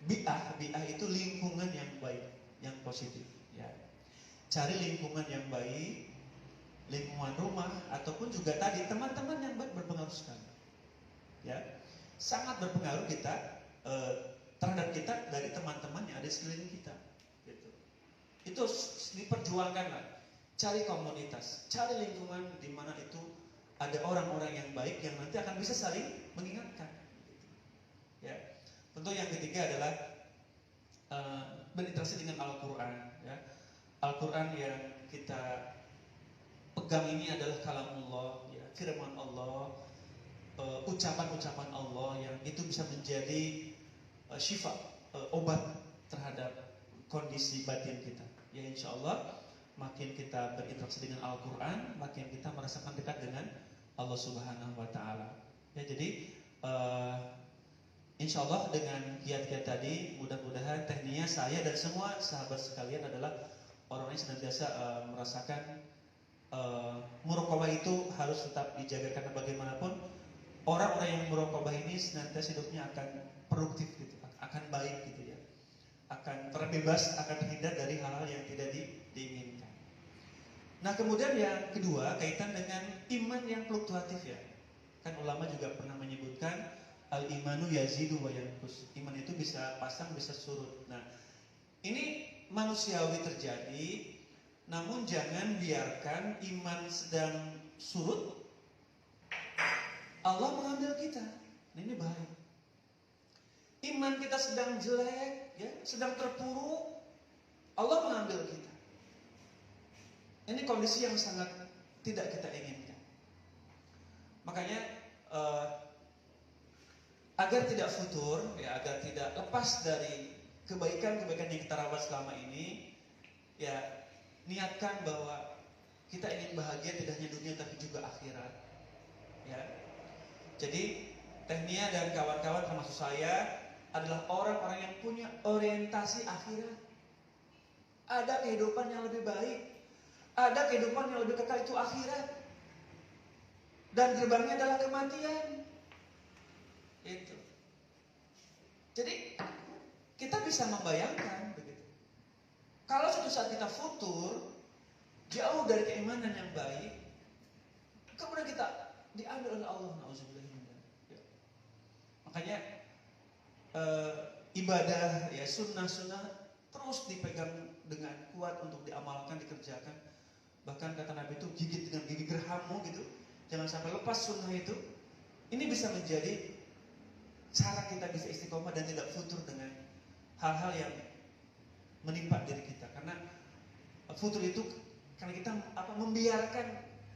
[SPEAKER 3] bi'ah itu lingkungan yang baik, yang positif ya. Cari lingkungan yang baik, lingkungan rumah ataupun juga tadi teman-teman yang baik berpengaruh sekali. Ya. Sangat berpengaruh kita terhadap kita dari teman-teman yang ada di sekeliling kita gitu. Itu diperjuangkanlah. Cari komunitas, cari lingkungan di mana itu ada orang-orang yang baik yang nanti akan bisa saling mengingatkan. Ya, tentu yang ketiga adalah berinteraksi dengan Al-Quran. Ya. Al-Quran yang kita pegang ini adalah kalamullah, ya, firman Allah, ucapan-ucapan Allah yang itu bisa menjadi syifa, obat terhadap kondisi batin kita. Ya insya Allah makin kita berinteraksi dengan Al-Quran, makin kita merasakan dekat dengan Allah Subhanahu Wa Taala. Ya jadi insya Allah dengan kiat-kiat tadi, mudah-mudahan tekniknya saya dan semua sahabat sekalian adalah orang yang senantiasa merasakan muraqabah itu harus tetap dijaga, karena bagaimanapun orang-orang yang muraqabah ini senantiasa hidupnya akan produktif gitu, akan baik gitu ya, akan terbebas, akan terhindar dari hal-hal yang tidak diinginkan. Nah kemudian yang kedua kaitan dengan iman yang fluktuatif ya. Kan ulama juga pernah menyebutkan al-imanu yazidu wa yanqus. Iman itu bisa pasang bisa surut. Nah ini manusiawi terjadi, namun jangan biarkan iman sedang surut Allah mengambil kita. Nah ini bahaya. Iman kita sedang jelek, ya, sedang terpuruk, Allah mengambil kita. Ini kondisi yang sangat tidak kita inginkan. Makanya agar tidak futur, ya, agar tidak lepas dari kebaikan-kebaikan yang kita rawat selama ini, ya niatkan bahwa kita ingin bahagia tidak hanya dunia tapi juga akhirat. Ya, jadi Tehnia dan kawan-kawan termasuk saya adalah orang-orang yang punya orientasi akhirat. Ada kehidupan yang lebih baik. Ada kehidupan yang lebih kekal, itu akhirat. Dan gerbangnya adalah kematian. Itu. Jadi kita bisa membayangkan begitu. Kalau suatu saat kita futur, jauh dari keimanan yang baik, kemudian kita diambil oleh Allah. Ya. Makanya ibadah, ya sunnah-sunnah terus dipegang dengan kuat untuk diamalkan, dikerjakan. Bahkan kata Nabi itu gigit dengan gigi gerhamu gitu. Jangan sampai lepas sunnah itu. Ini bisa menjadi cara kita bisa istiqomah dan tidak futur dengan hal-hal yang menimpa diri kita. Karena futur itu karena kita membiarkan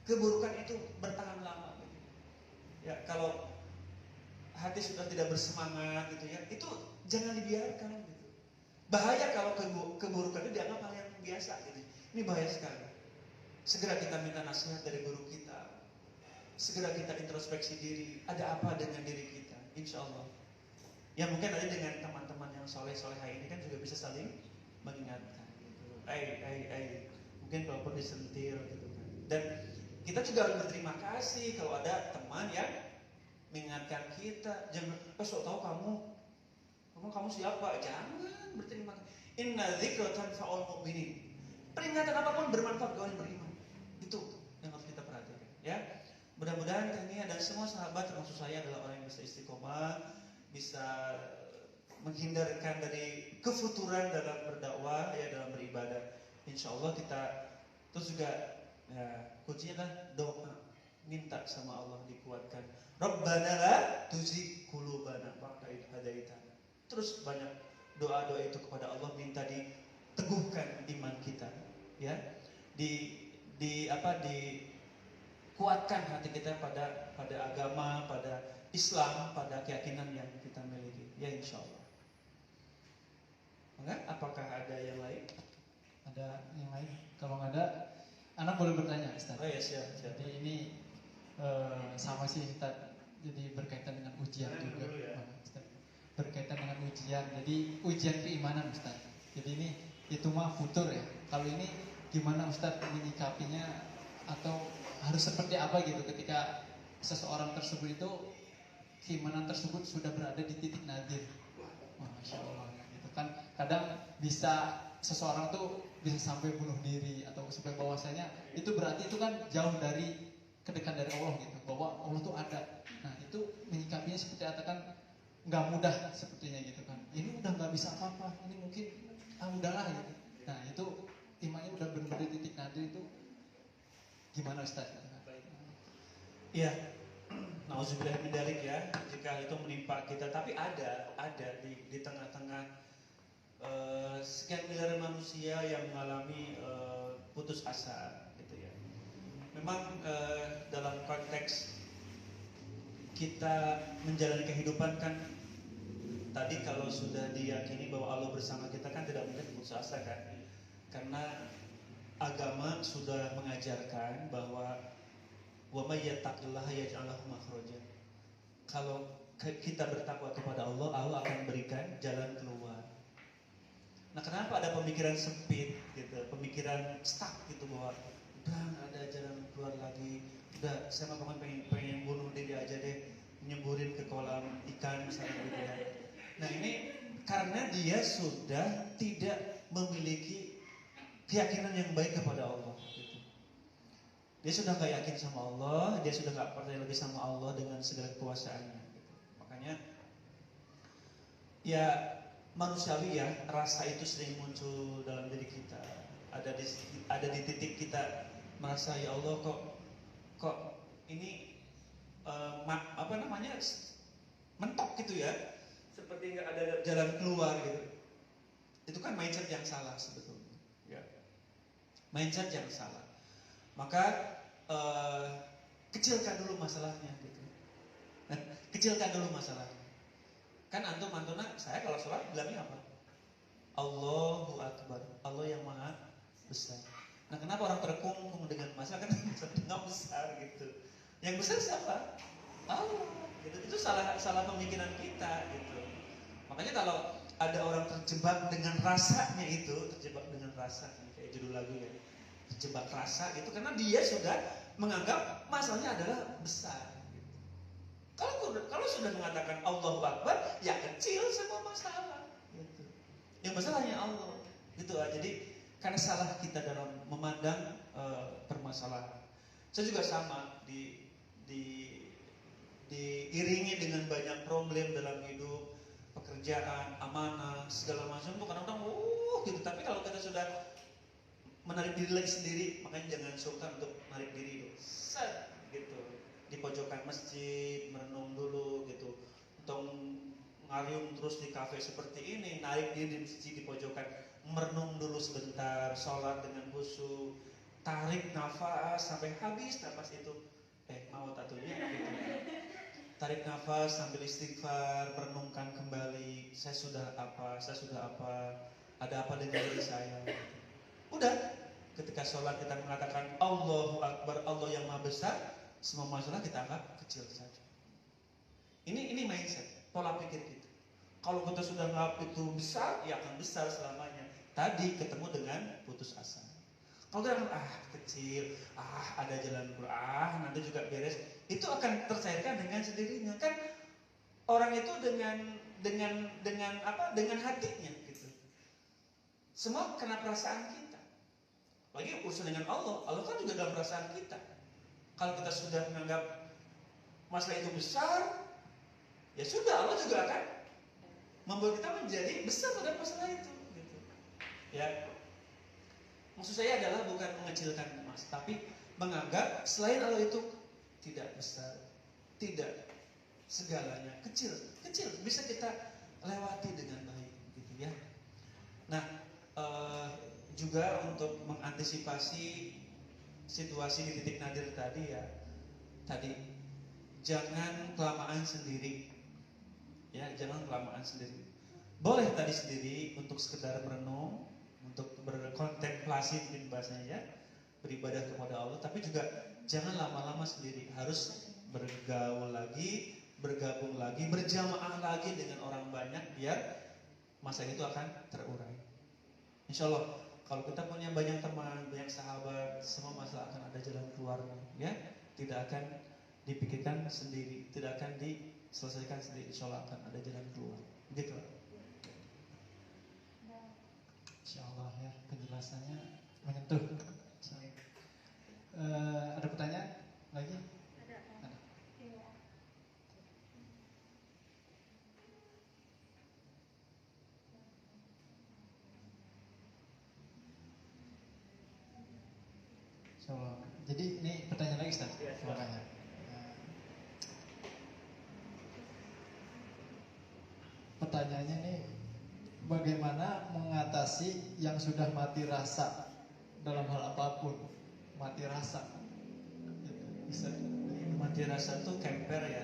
[SPEAKER 3] keburukan itu bertahan lama. Ya kalau hati sudah tidak bersemangat gitu ya, itu jangan dibiarkan gitu. Bahaya kalau keburukan itu dianggap hal yang biasa gitu. Ini bahaya sekali. Segera kita minta nasihat dari guru kita. Segera kita introspeksi diri. Ada apa dengan diri kita? Insya Allah. Ya mungkin ada dengan teman-teman yang soleh-solehah ini kan juga bisa saling mengingatkan. Gitu. Mungkin kalaupun disentil gitu kan. Dan kita juga harus berterima kasih kalau ada teman yang mengingatkan kita. Jangan, sok tahu kamu siapa? Jangan berterima kasih. Inna dzikra tanfa'ul mu'minin. Peringatan apapun bermanfaat bagi orang yang beriman. Itu yang harus kita perhatikan. Ya, mudah-mudahan Tehnia dan semua sahabat termasuk saya adalah orang yang bisa istiqomah, bisa menghindarkan dari kefuturan dalam berdakwah, ya dalam beribadah. Insya Allah kita terus juga ya, kuncinya adalah doa, minta sama Allah dikuatkan. Rabbana la tuzigh qulubana ba'da idh hadaitana. Terus banyak doa-doa itu kepada Allah, minta diteguhkan iman kita, ya. Dikuatkan hati kita pada agama, pada Islam, pada keyakinan yang kita miliki. Ya insya Allah. Enggak? Apakah ada yang lain?
[SPEAKER 1] Ada yang lain? Kalau nggak ada, anak boleh bertanya, Ustaz.
[SPEAKER 3] Oh ya siap.
[SPEAKER 1] Jadi ini sama sih, Ustaz. Jadi berkaitan dengan ujian juga,
[SPEAKER 3] ya.
[SPEAKER 1] Ustaz. Berkaitan dengan ujian. Jadi ujian keimanan, Ustaz. Jadi ini itu mah futur ya. Kalau ini gimana Ustaz menyikapinya, atau harus seperti apa gitu ketika seseorang tersebut itu keimanan tersebut sudah berada di titik nadir. Masya Allah, gitu kan. Kadang bisa seseorang tuh bisa sampai bunuh diri atau sampai bahwasanya itu berarti itu kan jauh dari kedekatan dari Allah gitu, bahwa Allah tuh ada. Nah itu menyikapinya seperti apa kan, nggak mudah sepertinya gitu kan. Ini udah nggak bisa apa-apa, ini mungkin udahlah gitu. Nah itu imannya udah benar-benar di titik nadir itu gimana Ustaz?
[SPEAKER 3] Iya, nauzubillah min dzalik ya, jika itu menimpa kita, tapi ada di tengah-tengah sekian miliar manusia yang mengalami putus asa gitu ya. Memang dalam konteks kita menjalani kehidupan kan, tadi kalau sudah diyakini bahwa Allah bersama kita kan tidak mungkin putus asa kan, karena agama sudah mengajarkan bahwa wa may yattaqillaha yaj'al lahu makhraja. Kalau kita bertakwa kepada Allah, Allah akan berikan jalan keluar. Nah, kenapa ada pemikiran sempit gitu, pemikiran stuck gitu, bahwa udah nggak ada jalan keluar lagi, udah saya mah pengen bunuh diri aja deh, nyemburin ke kolam ikan misalnya gitu ya. Nah, ini karena dia sudah tidak memiliki keyakinan yang baik kepada Allah gitu. Dia sudah gak yakin sama Allah, dia sudah gak percaya lagi sama Allah dengan segala kekuasaannya gitu. Makanya ya manusiawi ya, rasa itu sering muncul dalam diri kita. Ada di titik kita merasa, ya Allah kok ini mentok gitu ya, seperti nggak ada jalan keluar gitu. Itu kan mindset yang salah sebetulnya ya. Mindset yang salah. Maka kecilkan dulu masalahnya gitu. Kecilkan dulu masalahnya. Kan antum antuna, saya kalau sholat bilangnya apa? Allahu Akbar, Allah yang maha besar. Nah, kenapa orang terkungkung dengan masalah? Kan nggak besar gitu. Yang besar siapa? Allah. Gitu. Itu salah pemikiran kita gitu. Makanya kalau ada orang terjebak dengan rasanya itu, kayak judul lagu ya, terjebak rasa itu, karena dia sudah menganggap masalahnya adalah besar. Gitu. Kalau sudah mengatakan Allahu Akbar, ya kecil semua masalah. Gitu. Yang besar hanya Allah. Gitu. Jadi karena salah kita dalam memandang permasalahan. Saya juga sama diiringi dengan banyak problem dalam hidup, pekerjaan, amanah, segala macam tuh kadang-kadang gitu. Tapi kalau kita sudah menarik diri lagi sendiri, makanya jangan sungkan untuk menarik diri itu. Set gitu. Di pojokan masjid, merenung dulu gitu. Untuk ngariung terus di kafe seperti ini, narik diri di masjid di pojokan, merenung dulu sebentar, sholat dengan khusyuk, tarik nafas sampai habis nafas itu. Mau tatunya gitu. Tarik nafas sambil istighfar, merenungkan kembali, saya sudah apa, ada apa dengan diri saya. Udah, ketika sholat kita mengatakan Allahu Akbar, Allah yang maha besar, semua masalah kita anggap kecil saja. Ini mindset, pola pikir kita. Kalau kita sudah anggap itu besar, ya akan besar selamanya. Tadi ketemu dengan putus asa. Kalau kita kecil, ada jalan keluar, nanti juga beres, itu akan tercairkan dengan sendirinya. Kan orang itu dengan hatinya gitu. Semua karena perasaan kita. Lagi urusan dengan Allah kan juga dalam perasaan kita. Kalau kita sudah menganggap masalah itu besar, ya sudah, Allah juga akan membuat kita menjadi besar pada masalah itu gitu. Ya. Maksud saya adalah bukan mengecilkan mas, tapi menganggap selain Allah itu tidak besar, tidak segalanya, kecil bisa kita lewati dengan baik gitu ya. Nah, juga untuk mengantisipasi situasi di titik nadir tadi jangan kelamaan sendiri. Ya, jangan kelamaan sendiri. Boleh tadi sendiri untuk sekedar merenung, untuk berkontemplasi mungkin bahasanya ya, beribadah kepada Allah, tapi juga jangan lama-lama sendiri, harus bergaul lagi, bergabung lagi, berjamaah lagi dengan orang banyak biar masa itu akan terurai. Insya Allah kalau kita punya banyak teman, banyak sahabat, semua masalah akan ada jalan keluarnya ya, tidak akan dipikirkan sendiri, tidak akan
[SPEAKER 2] selesaikan sendiri, insya Allah akan ada jalan keluar. Begitu.
[SPEAKER 1] Insya Allah ya, penjelasannya menyentuh. Ada pertanyaan lagi? Ada. Insya Allah. Jadi ini pertanyaan lagi Ustaz.
[SPEAKER 3] Iya, silakan.
[SPEAKER 1] Makanya. Pertanyaannya nih, bagaimana mengatasi yang sudah mati rasa dalam hal apapun? Mati rasa gitu. Bisa.
[SPEAKER 2] Mati rasa tuh kemper ya.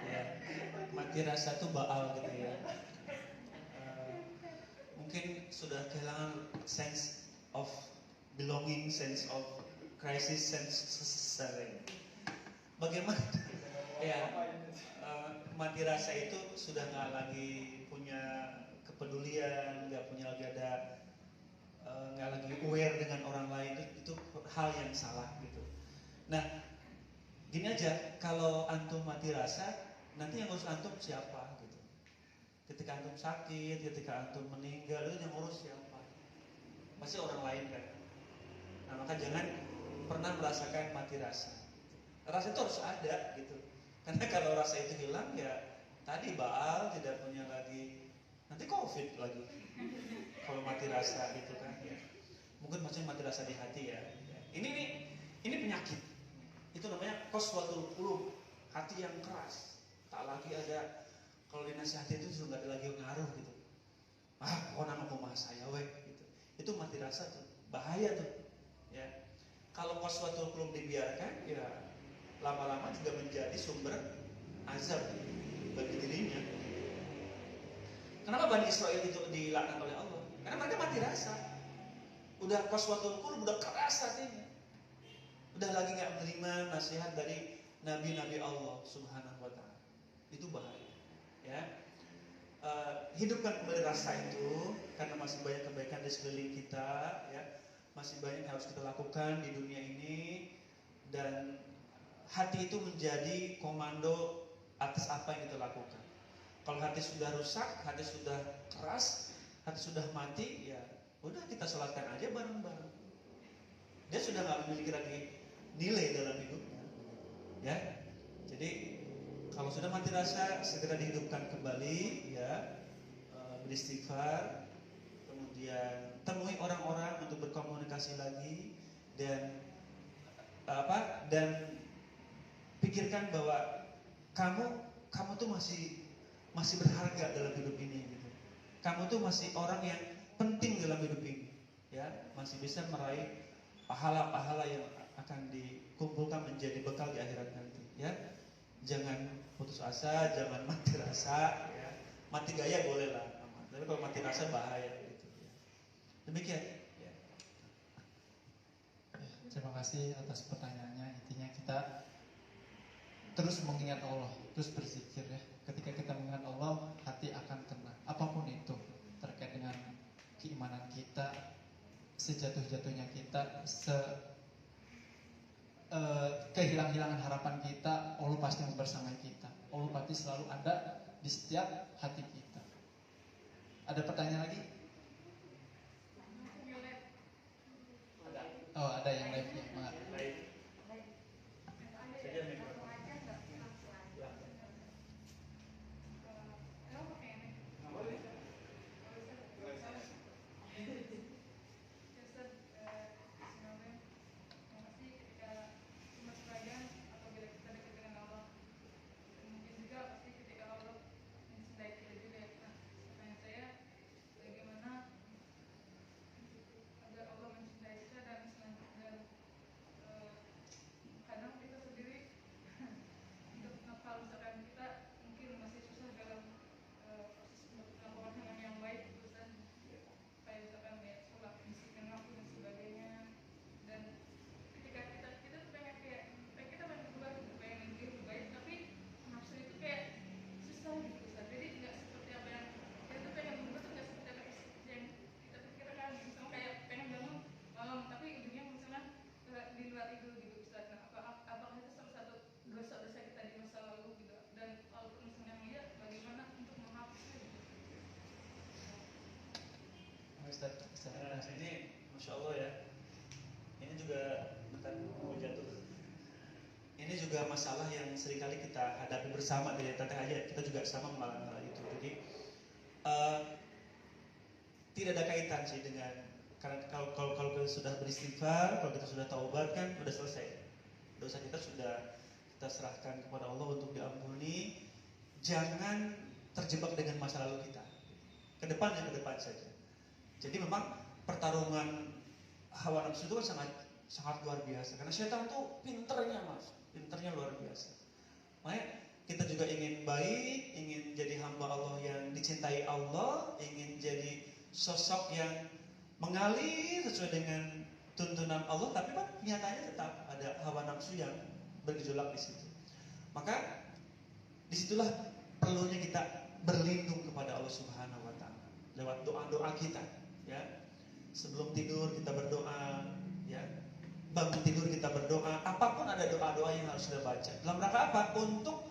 [SPEAKER 2] Ya. Mati rasa tuh baal gitu ya. Mungkin sudah kehilangan sense of belonging, sense of crisis, sense sharing. Bagaimana? Ya, mati rasa itu sudah nggak lagi punya kepedulian, nggak punya lagi ada, nggak lagi aware dengan orang lain, itu hal yang salah gitu. Nah, gini aja, kalau antum mati rasa, nanti yang ngurus antum siapa gitu. Ketika antum sakit, ketika antum meninggal, itu yang ngurus siapa? Pasti orang lain kan. Nah, maka jangan pernah merasakan mati rasa. Rasa itu harus ada gitu. Karena kalau rasa itu hilang ya tadi baal, tidak punya lagi, nanti COVID lagi. Kalau mati rasa gitu kan ya. Mungkin maksudnya mati rasa di hati ya. Ini penyakit. Itu namanya qaswatul qulub, hati yang keras. Tak lagi ada, kalau dinasihati itu sudah nggak ada lagi ngaruh gitu. Pokoknya ngomong sama saya weh gitu. Itu mati rasa tuh, bahaya tuh. Ya. Kalau qaswatul qulub dibiarkan ya lama-lama juga menjadi sumber azab bagi dirinya. Kenapa Bani Israel itu dilaknat oleh Allah? Karena mereka mati rasa. Udah qaswatul qulub, udah keras hatinya. Udah lagi nggak menerima nasihat dari nabi-nabi Allah Subhanahu wa taala. Itu bahaya. Ya. Hidupkan kembali rasa itu karena masih banyak kebaikan di sekeliling kita, ya. Masih banyak yang harus kita lakukan di dunia ini, dan hati itu menjadi komando atas apa yang kita lakukan. Kalau hati sudah rusak, hati sudah keras, hati sudah mati, ya udah kita sholatkan aja bareng-bareng. Dia sudah nggak memiliki lagi nilai dalam hidupnya, ya. Jadi kalau sudah mati rasa, segera dihidupkan kembali, ya. Beristighfar, kemudian temui orang-orang untuk berkomunikasi lagi, dan pikirkan bahwa kamu tuh masih berharga dalam hidup ini gitu. Kamu tuh masih orang yang penting dalam hidup ini, ya, masih bisa meraih pahala-pahala yang akan dikumpulkan menjadi bekal di akhirat nanti, ya. Jangan putus asa, jangan mati rasa, ya. Mati gaya boleh lah, tapi kalau mati rasa bahaya gitu, ya. Demikian, ya.
[SPEAKER 1] Terima kasih atas pertanyaannya. Intinya kita terus mengingat Allah, terus berzikir ya. Ketika kita mengingat Allah, hati akan tenang. Apapun itu terkait dengan keimanan kita, sejatuh-jatuhnya kita, kehilangan harapan kita, Allah pasti membersamai kita. Allah pasti selalu ada di setiap hati kita. Ada pertanyaan lagi? Oh, ada yang live ya.
[SPEAKER 3] Baik. Saja mikrofon. ini Masya Allah ya. Ini juga bentar, mau jatuh. Ini juga masalah yang seringkali kita hadapi bersama dari teteh aja. Kita juga sama mengalami hal itu. Jadi tidak ada kaitan sih dengan, karena kalau kita sudah beristighfar, kalau kita sudah taubat kan sudah selesai. Dosa kita sudah kita serahkan kepada Allah untuk diampuni. Jangan terjebak dengan masa lalu kita. Ke depan saja. Jadi memang pertarungan hawa nafsu itu kan sangat luar biasa. Karena setan tuh pinternya luar biasa. Makanya kita juga ingin baik, ingin jadi hamba Allah yang dicintai Allah, ingin jadi sosok yang mengalir sesuai dengan tuntunan Allah, tapi kan nyatanya tetap ada hawa nafsu yang bergejolak di situ. Maka disitulah perlunya kita berlindung kepada Allah Subhanahu Wa Taala lewat doa-doa kita. Ya, sebelum tidur kita berdoa, ya, bangun tidur kita berdoa. Apapun ada doa-doa yang harus kita baca. Dalam rangka apa? Untuk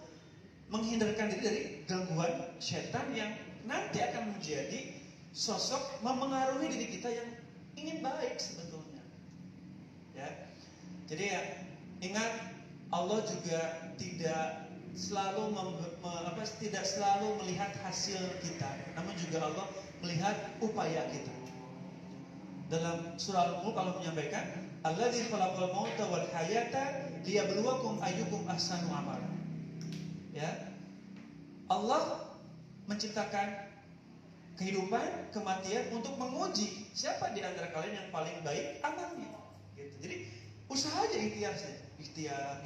[SPEAKER 3] menghindarkan diri dari gangguan setan yang nanti akan menjadi sosok memengaruhi diri kita yang ingin baik sebetulnya. Ya. Jadi ya, ingat Allah juga tidak selalu tidak selalu melihat hasil kita, namun juga Allah melihat upaya kita. Dalam surah Al-Mulk Allah menyampaikan, Alladzi khalaqal mauta wal hayata liyabluwakum ayyukum ahsanu amala. Ya. Allah menciptakan kehidupan, kematian untuk menguji siapa di antara kalian yang paling baik amalnya. Gitu. Jadi usaha aja, ikhtiar saja, ikhtiar.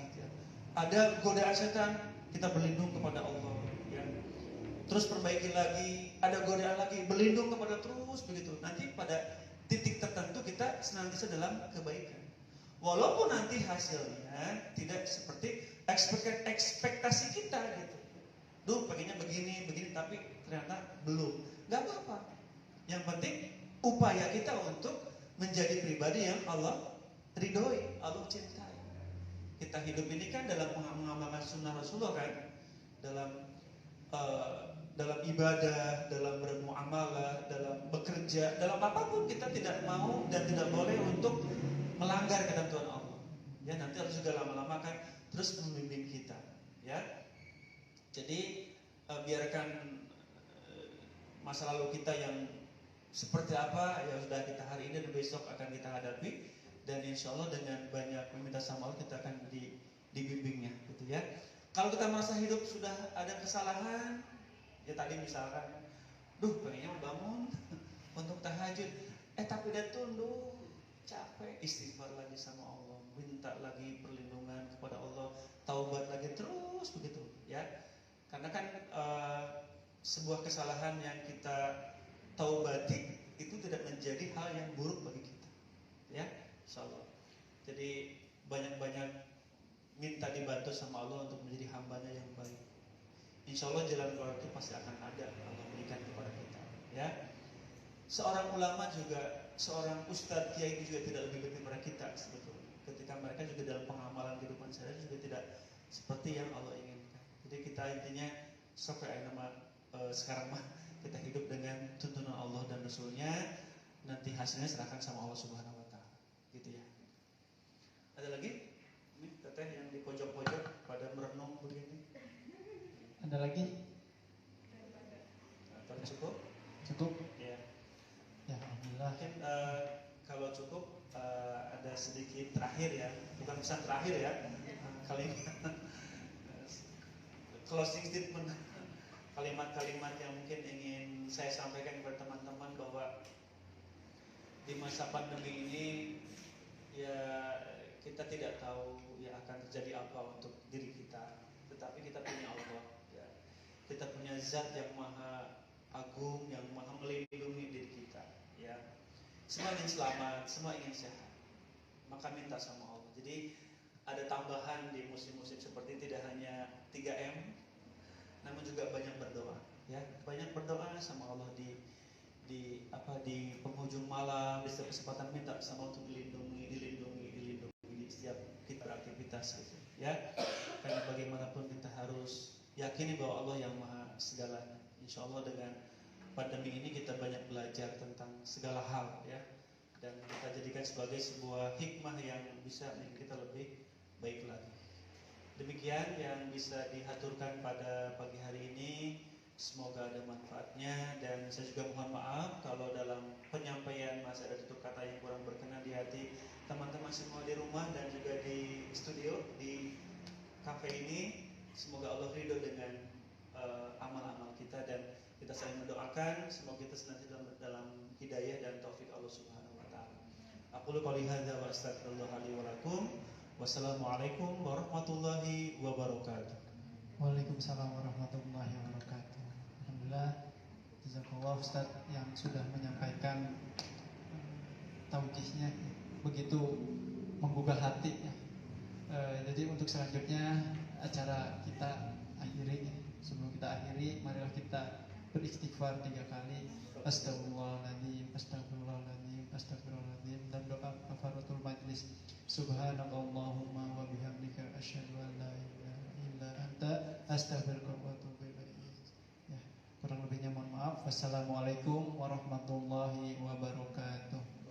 [SPEAKER 3] Ada godaan setan, kita berlindung kepada Allah. Ya. Terus perbaiki lagi, ada godaan lagi, berlindung kepada terus begitu. Nanti pada titik tertentu kita senantiasa dalam kebaikan. Walaupun nanti hasilnya tidak seperti ekspektasi kita gitu. Duh, pengennya begini, tapi ternyata belum. Gak apa-apa. Yang penting upaya kita untuk menjadi pribadi yang Allah ridhoi, Allah cintai. Kita hidup ini kan dalam mengamalkan sunnah Rasulullah kan, dalam ibadah, dalam bermuamalah, dalam bekerja, dalam apapun kita tidak mau dan tidak boleh untuk melanggar ketentuan Allah. Ya, nanti harus juga lama-lama kan terus membimbing kita. Ya, jadi biarkan masa lalu kita yang seperti apa ya sudah kita hari ini dan besok akan kita hadapi, dan insya Allah dengan banyak meminta sama Allah kita akan dibimbingnya gitu ya. Kalau kita merasa hidup sudah ada kesalahan, ya tadi misalkan, duh pengennya bangun untuk tahajud, tapi udah tunduk, capek, istighfar lagi sama Allah, minta lagi perlindungan kepada Allah, taubat lagi terus begitu ya. Karena kan sebuah kesalahan yang kita taubati itu tidak menjadi hal yang buruk bagi kita, ya, insyaallah. Jadi banyak-banyak minta dibantu sama Allah untuk menjadi hambanya yang baik. Insyaallah jalan keluar itu pasti akan ada, Allah berikan kepada kita, ya. Seorang ulama juga, seorang ustadz kiai juga tidak lebih baik daripada kita sebetulnya. Ketika mereka juga dalam pengamalan kehidupan saya juga tidak seperti yang Allah inginkan. Jadi kita intinya sampai sekarang mah kita hidup dengan tuntunan Allah dan Rasulnya, nanti hasilnya serahkan sama Allah Subhanahu Wa Taala, gitu ya. Ada lagi? Ini teteh yang di pojok-pojok pada merenung begini.
[SPEAKER 1] Ada lagi?
[SPEAKER 3] Atau cukup?
[SPEAKER 1] Cukup?
[SPEAKER 3] Ya.
[SPEAKER 1] Ya, alhamdulillah.
[SPEAKER 3] Mungkin kalau cukup ada sedikit terakhir ya, bukan pesan terakhir ya, kalimat closing statement, kalimat-kalimat yang mungkin ingin saya sampaikan kepada teman-teman bahwa di masa pandemi ini ya kita tidak tahu ya akan terjadi apa untuk diri kita, tetapi kita punya Allah, ya. Kita punya Zat yang maha agung, yang maha melindungi diri kita, ya. Semua ingin selamat, semua ingin sehat, maka minta sama Allah. Jadi ada tambahan di musim-musim seperti ini, tidak hanya 3M, namun juga banyak berdoa, ya. Banyak berdoa sama Allah di penghujung malam, di setiap kesempatan minta sama Allah untuk dilindungi di setiap kita beraktivitas gitu, ya. Karena bagaimanapun kita harus yakini bahwa Allah yang maha segalanya. Insya Allah dengan pandemi ini kita banyak belajar tentang segala hal, ya.
[SPEAKER 2] jadikan sebagai sebuah hikmah yang bisa menjadikan kita lebih baik lagi. Demikian yang bisa dihaturkan pada pagi hari ini. Semoga ada manfaatnya, dan saya juga mohon maaf kalau dalam penyampaian masih ada tutur kata yang kurang berkenan di hati teman-teman semua di rumah dan juga di studio, di kafe ini. Semoga Allah ridho dengan amal-amal kita, dan kita saling mendoakan semoga kita senantiasa dalam hidayah dan taufik Allah Subhanahu wa taala. Aku qouli hadza wa astaghfirullah li wa lakum. Wassalamualaikum warahmatullahi wabarakatuh.
[SPEAKER 1] Waalaikumsalam warahmatullahi wabarakatuh. Alhamdulillah, jazakallah Ustaz yang sudah menyampaikan taujihnya begitu menggugah hati ya. Jadi untuk selanjutnya acara kita akhiri. Sebelum kita akhiri, marilah kita beristighfar 3 kali. Astagfirullahaladzim, astagfirullahaladzim, astagfirullahaladzim, dan doa kafaratul majlis. Subhanakallahumma wa bihamdika asyhadu an la ilaha illa anta astaghfiruka wa atubu ilaik. Ya, kurang lebihnya mohon maaf. Wassalamualaikum warahmatullahi wabarakatuh.